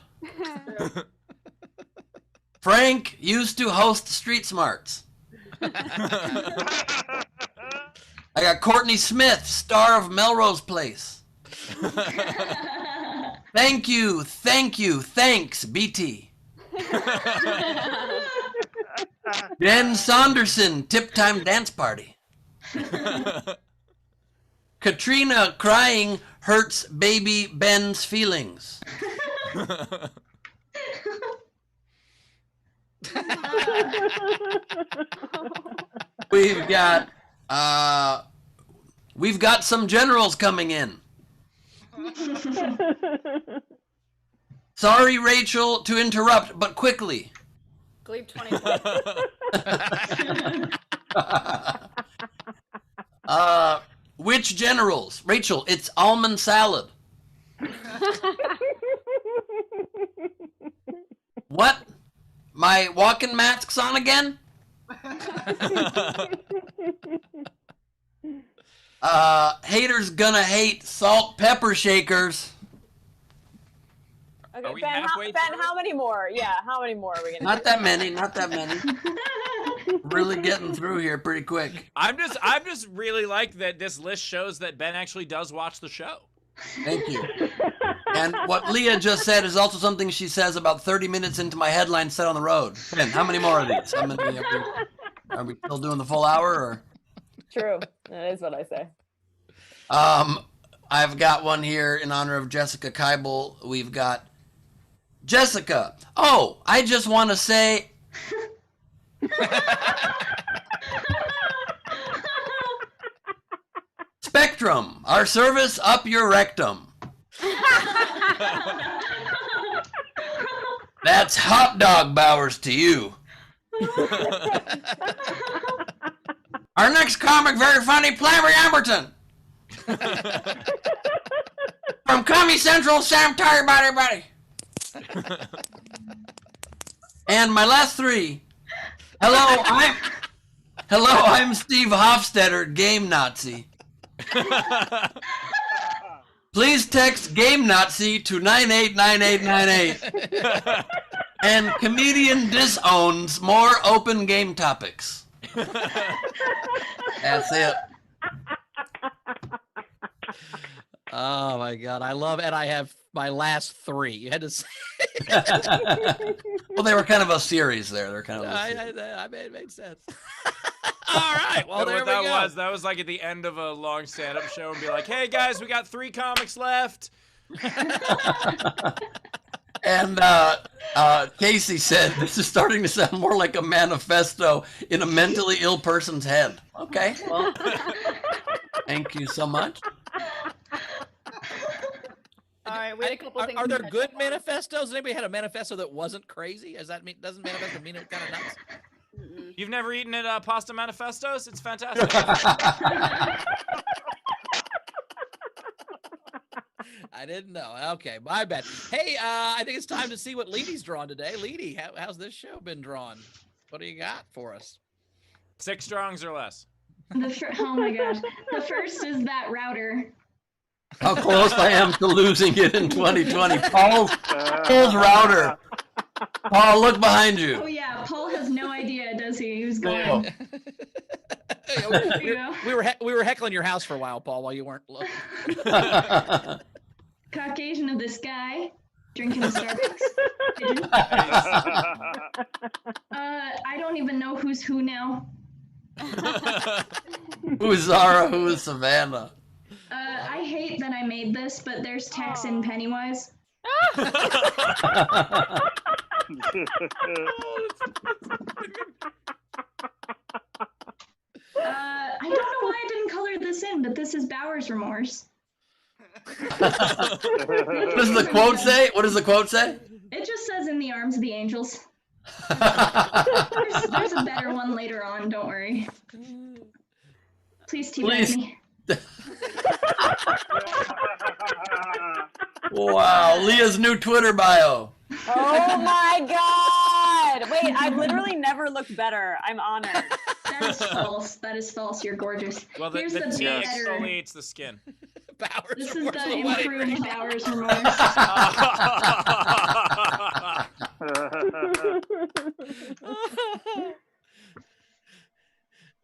S1: Frank used to host Street Smarts. I got Courtney Smith, star of Melrose Place. Thank you, thanks, BT. Jen Saunderson, Tip Time Dance Party. Katrina crying hurts baby Ben's feelings. We've got some generals coming in. Sorry, Rachel, to interrupt, but quickly.
S2: Gleib 24.
S1: Which generals? Rachel, it's almond salad. What? My walking mask's on again? Haters gonna hate salt pepper shakers.
S7: Okay,
S3: we
S7: Ben,
S3: halfway
S7: how many more? Yeah, how many more are we gonna
S1: Not
S7: do?
S1: that many, not that many. Really getting through here pretty quick.
S3: I'm just really like that this list shows that Ben actually does watch the show.
S1: Thank you. And what Leah just said is also something she says about 30 minutes into my headline set on the road. Ben, how many more of these? How many are we still doing the full hour or?
S7: True, that is what I say.
S1: I've got one here in honor of Jessica Keibel. We've got Jessica. Oh, I just want to say. Spectrum, our service up your rectum. That's hot dog Bowers to you. Our next comic, very funny, Flammy Amberton. From Comedy Central, Sam Tire Buddy. And my last 3. Hello, I'm Steve Hofstetter, Game Nazi. Please text Game Nazi to 989898. And comedian disowns more open game topics. That's it.
S4: Oh my God, I love, and I have my last 3. You had to say.
S1: Well, they were kind of a series there. They're kind of.
S4: It made sense. All right, well there we go.
S3: That was like at the end of a long stand-up show and be like, "Hey guys, we got 3 comics left."
S1: And Casey said, this is starting to sound more like a manifesto in a mentally ill person's head. Okay, well, thank you so much.
S2: All right, we had a couple things.
S4: Are there good manifestos? Has anybody had a manifesto that wasn't crazy? Doesn't manifesto mean it kind of nuts?
S3: You've never eaten at Pasta Manifestos? It's fantastic.
S4: I didn't know. Okay, my bad. Hey, I think it's time to see what Leedy's drawn today. Leedy, how's this show been drawn? What do you got for us?
S3: 6 strongs or less.
S10: Oh my gosh. The first is that router.
S1: How close I am to losing it in 2020. Paul's router. Paul, look behind you.
S10: Oh yeah, Paul has no idea, does he? Who's going?
S4: We were heckling your house for a while, Paul, while you weren't looking.
S10: Caucasian of the sky, drinking a Starbucks. I don't even know who's who now.
S1: Who is Zara? Who is Savannah?
S10: I hate that I made this, but there's Tex and Pennywise. I don't know why I didn't color this in, but this is Bauer's remorse.
S1: What does the quote say? What does the quote say?
S10: It just says in the arms of the angels. There's a better one later on, don't worry. Please teabag me.
S1: Wow, Leah's new Twitter bio.
S5: Oh my God! Wait, I've literally never looked better. I'm honored.
S10: That is false. That is false. You're gorgeous.
S3: Well,
S10: Here's
S3: the
S10: the
S3: tea
S10: better.
S3: exfoliates the skin.
S4: Bowers
S10: This is
S4: remorse
S10: the
S4: of the wedding
S10: improved
S4: ring.
S10: Bowers remorse.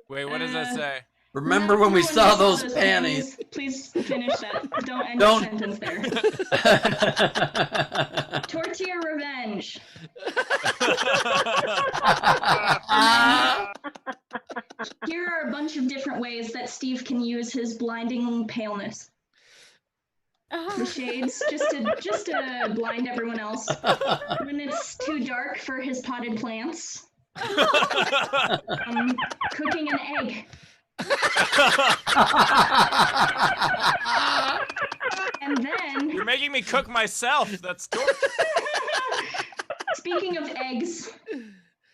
S3: Wait, what does that say?
S1: Remember when we saw those panties?
S10: Please finish that. Don't end
S1: Don't.
S10: the sentence there. Tortilla revenge. Here are a bunch of different ways that Steve can use his blinding paleness. The shades, just to blind everyone else. When it's too dark for his potted plants. Cooking an egg. And then
S3: You're making me cook myself. That's torture.
S10: Speaking of eggs,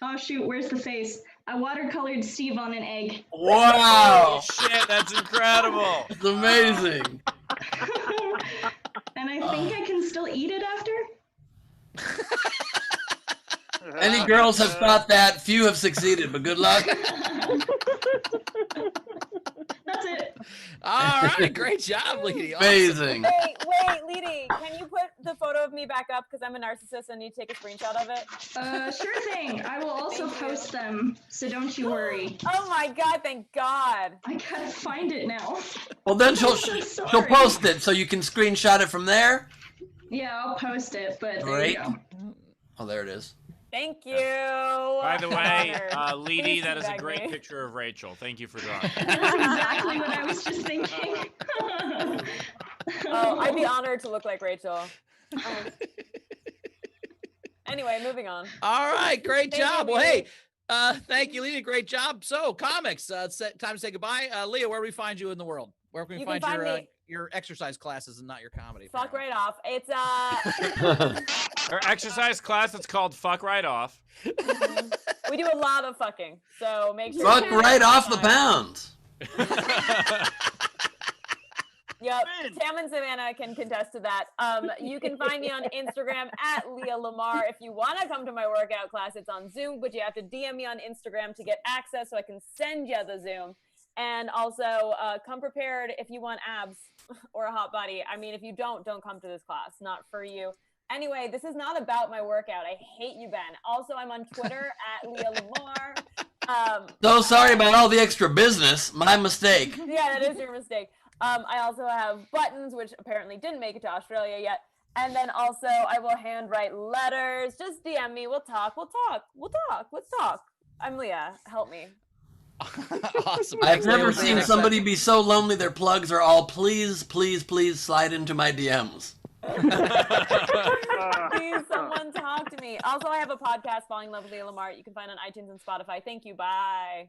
S10: oh shoot, where's the face? I watercolored Steve on an egg.
S1: Wow!
S3: Shit, that's incredible.
S1: It's amazing.
S10: And I think I can still eat it after?
S1: Many girls have thought that. Few have succeeded, but good luck.
S10: That's it.
S4: All right, great job, Leedy.
S1: Amazing.
S5: Wait, Leedy, can you put the photo of me back up because I'm a narcissist and I need to take a screenshot of it?
S10: Sure thing. I will also post them, so don't you worry.
S5: Oh my God, thank God.
S10: I gotta find it now.
S1: Well, then she'll
S10: Sorry.
S1: post it so you can screenshot it from there.
S10: Yeah, I'll post it, but there
S1: Great.
S10: you go.
S1: Oh, there it is.
S5: Thank you.
S3: By the way,
S5: Honored.
S3: Leedy,
S5: Please
S3: that is a
S5: teabag
S3: great
S5: me.
S3: picture of Rachel. Thank you for drawing.
S10: That's exactly what I was just thinking.
S5: Oh, I'd be honored to look like Rachel. Anyway, moving on.
S4: All right, great
S5: Thank you,
S4: job. Well,
S5: Leedy.
S4: hey, thank you, Leah. Great job. So, comics. It's time to say goodbye. Leah, where do we find you in the world? Where can we
S5: You can
S4: find
S5: find me-
S4: your exercise classes and not your comedy?
S5: Fuck right off. It's
S3: Her exercise class, it's called Fuck Right Off.
S5: we do a lot of fucking, so make sure.
S1: Fuck right off the pounds.
S5: Yep, Tam and Savannah can contest to that. You can find me on Instagram at Leah Lamarr. If you want to come to my workout class, it's on Zoom, but you have to DM me on Instagram to get access so I can send you the Zoom. And also, come prepared if you want abs or a hot body. I mean, if you don't come to this class. Not for you. Anyway, this is not about my workout. I hate you, Ben. Also, I'm on Twitter at Leah Lamarr.
S1: So sorry about all the extra business. My mistake.
S5: Yeah, that is your mistake. I also have buttons, which apparently didn't make it to Australia yet. And then also, I will handwrite letters. Just DM me. We'll talk. Let's talk. I'm Leah. Help me.
S4: Awesome.
S1: I've never seen somebody be so lonely their plugs are all please, please, please slide into my DMs.
S5: Please, someone talk to me. Also, I have a podcast, Falling in Love with Leah Lamarr. You can find on iTunes and Spotify. Thank you. Bye.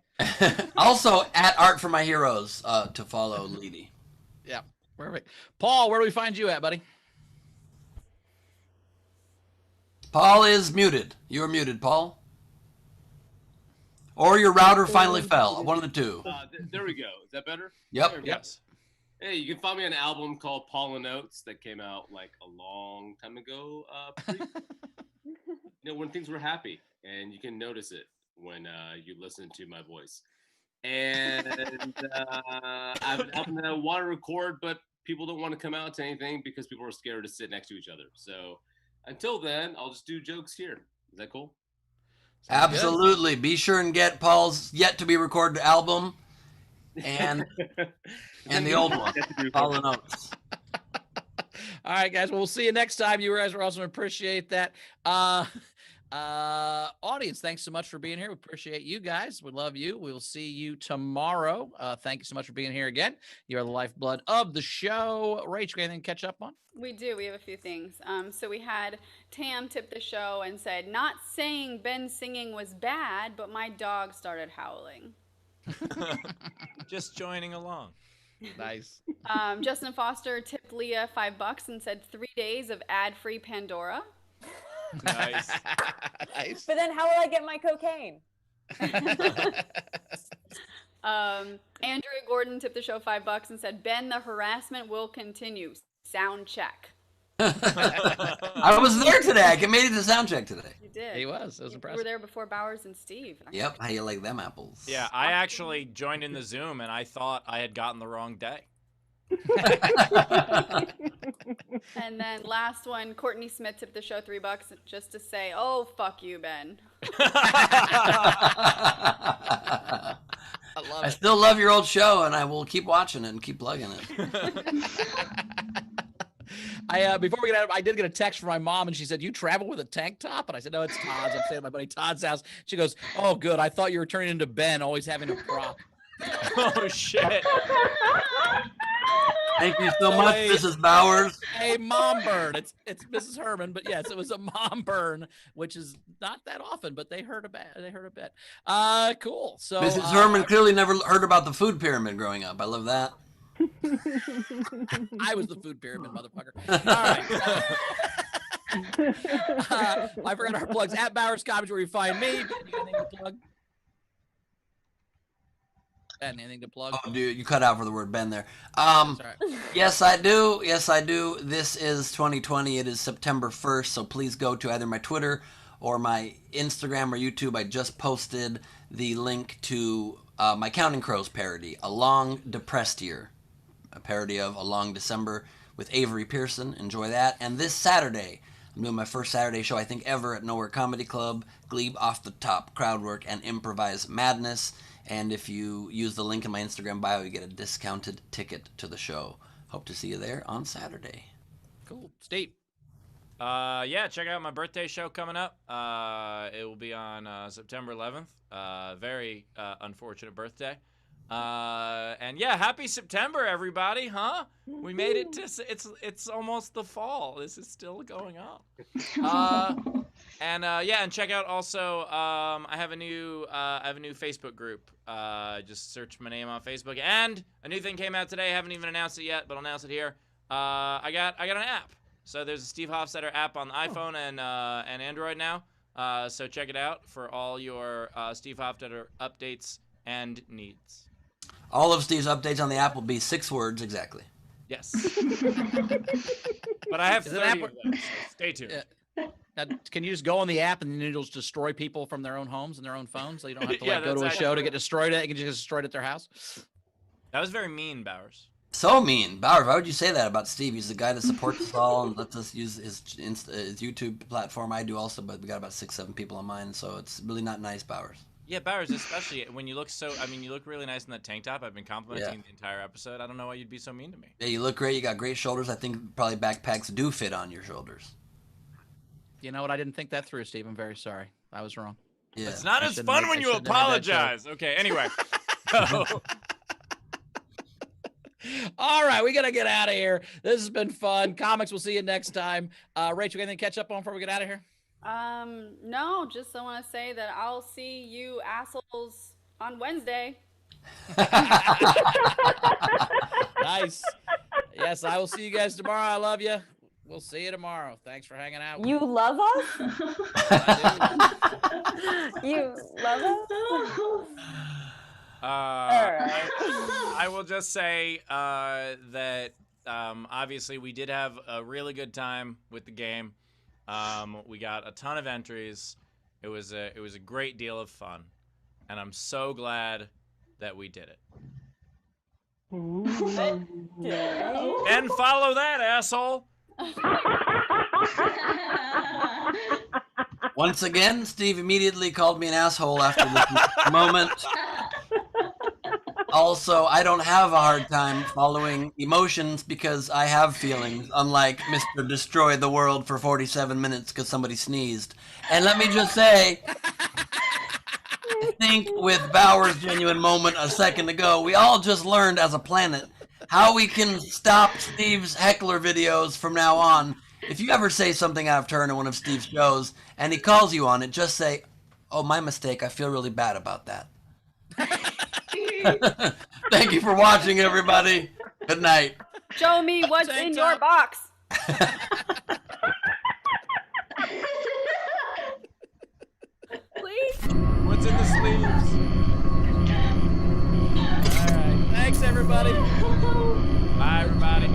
S1: Also, at Art for My Heroes to follow Leedy.
S4: Yeah, perfect. Paul, where do we find you at, buddy?
S1: Paul is muted. You're muted, Paul. Or your router finally fell. One of the two.
S6: There we go. Is that better?
S1: Yep.
S6: There we go. Hey, you can find me on an album called Paul and Oates that came out like a long time ago. When things were happy, and you can notice it when you listen to my voice. And I have an album that I want to record, but people don't want to come out to anything because people are scared to sit next to each other. So until then, I'll just do jokes here. Is that cool?
S1: Absolutely. Be sure and get Paul's yet to be recorded album and the old one, Paul and Oates.
S4: All right, guys. Well, we'll see you next time. You guys are awesome. Appreciate that. Audience, thanks so much for being here. We appreciate you guys. We love you. We'll see you tomorrow. Thank you so much for being here again. You are the lifeblood of the show. Rach, got anything to catch up on?
S2: We do. We have a few things. So we had Tam tip the show and said, not saying Ben's singing was bad, but my dog started howling.
S3: Just joining along.
S4: Nice.
S2: Justin Foster tipped Leah $5 and said 3 days of ad-free Pandora.
S3: Nice.
S4: Nice.
S5: But then how will I get my cocaine?
S2: Andrea Gordon tipped the show $5 and said, Ben, the harassment will continue. Sound check.
S1: I was there today. I made it to sound check today.
S2: You did.
S4: He was. It was
S2: You
S4: impressive.
S2: were there before Bowers and Steve.
S1: Yep. How you like them apples?
S3: Yeah, I actually joined in the Zoom and I thought I had gotten the wrong day.
S2: And then last one, Courtney Smith tipped the show $3 just to say, oh, fuck you, Ben.
S1: I still love your old show, and I will keep watching it and keep plugging it.
S4: Before we get out, I did get a text from my mom, and she said, "You travel with a tank top?" And I said, "No, it's Todd's. I'm staying at my buddy Todd's house." She goes, "Oh, good. I thought you were turning into Ben, always having a prop."
S3: Oh shit!
S1: Thank you so much, Mrs. Bowers.
S4: A mom burn. It's Mrs. Herman, but yes, it was a mom burn, which is not that often, but they heard a bit. Cool. So
S1: Mrs. Herman clearly never heard about the food pyramid growing up. I love that.
S4: I was the food pyramid, motherfucker. All right. I forgot our plugs. At Bowers Comics, where you find me. You got anything to plug? Ben, anything to plug?
S1: Oh, dude, you cut out for the word Ben there.
S4: That's all right.
S1: Yes, I do. Yes, I do. This is 2020. It is September 1st, so please go to either my Twitter or my Instagram or YouTube. I just posted the link to my Counting Crows parody, A Long Depressed Year, a parody of A Long December with Avery Pearson. Enjoy that. And this Saturday, I'm doing my first Saturday show, I think, ever at Nowhere Comedy Club, Gleib Off the Top, crowd work, and improvised madness. And if you use the link in my Instagram bio, you get a discounted ticket to the show. Hope to see you there on Saturday.
S4: Cool. Steve.
S3: Yeah, check out my birthday show coming up. It will be on September 11th. Very unfortunate birthday. And yeah, happy September, everybody, huh? We made it to, it's almost the fall. This is still going on. And yeah, and check out also, I have a new Facebook group. Just search my name on Facebook. And a new thing came out today. I haven't even announced it yet, but I'll announce it here. I got an app. So there's a Steve Hofstetter app on the iPhone and Android now. So check it out for all your Steve Hofstetter updates and needs.
S1: All of Steve's updates on the app will be 6 words exactly.
S3: Yes. But I have 30 of them, so stay tuned.
S4: Now, can you just go on the app and then it'll just destroy people from their own homes and their own phones? So you don't have to go to a show to get destroyed. You can just get destroyed at their house.
S3: That was very mean, Bowers.
S1: So mean. Bowers, why would you say that about Steve? He's the guy that supports us all and lets us use his YouTube platform. I do also, but we got about 6-7 people on mine, so it's really not nice, Bowers.
S3: Yeah, Bowers, especially when you look you look really nice in that tank top. I've been complimenting the entire episode. I don't know why you'd be so mean to me.
S1: Yeah, you look great. You got great shoulders. I think probably backpacks do fit on your shoulders.
S4: You know what? I didn't think that through, Steve. I'm very sorry. I was wrong.
S1: Yeah.
S3: It's not as fun when you apologize. Okay, anyway.
S4: All right, we got to get out of here. This has been fun. Comics, we'll see you next time. Rachel, anything to catch up on before we get out of here?
S2: No, just I want to say that I'll see you assholes on Wednesday.
S4: Nice. Yes, I will see you guys tomorrow. I love you. We'll see you tomorrow. Thanks for hanging out.
S5: You love us? You love us?
S3: I will just say that obviously we did have a really good time with the game. We got a ton of entries. It was a great deal of fun, and I'm so glad that we did it. And follow that, asshole.
S1: Once again, Steve immediately called me an asshole after this moment. Also, I don't have a hard time following emotions because I have feelings, unlike Mr. Destroy the World for 47 minutes because somebody sneezed. And let me just say, I think with Bauer's genuine moment a second ago, we all just learned as a planet how we can stop Steve's heckler videos from now on. If you ever say something out of turn in one of Steve's shows and he calls you on it, just say, "Oh, my mistake. I feel really bad about that." Thank you for watching, everybody. Good night.
S2: Show me what's in your box. Please.
S3: What's in the sleeves?
S4: All right. Thanks, everybody.
S3: Bye, everybody.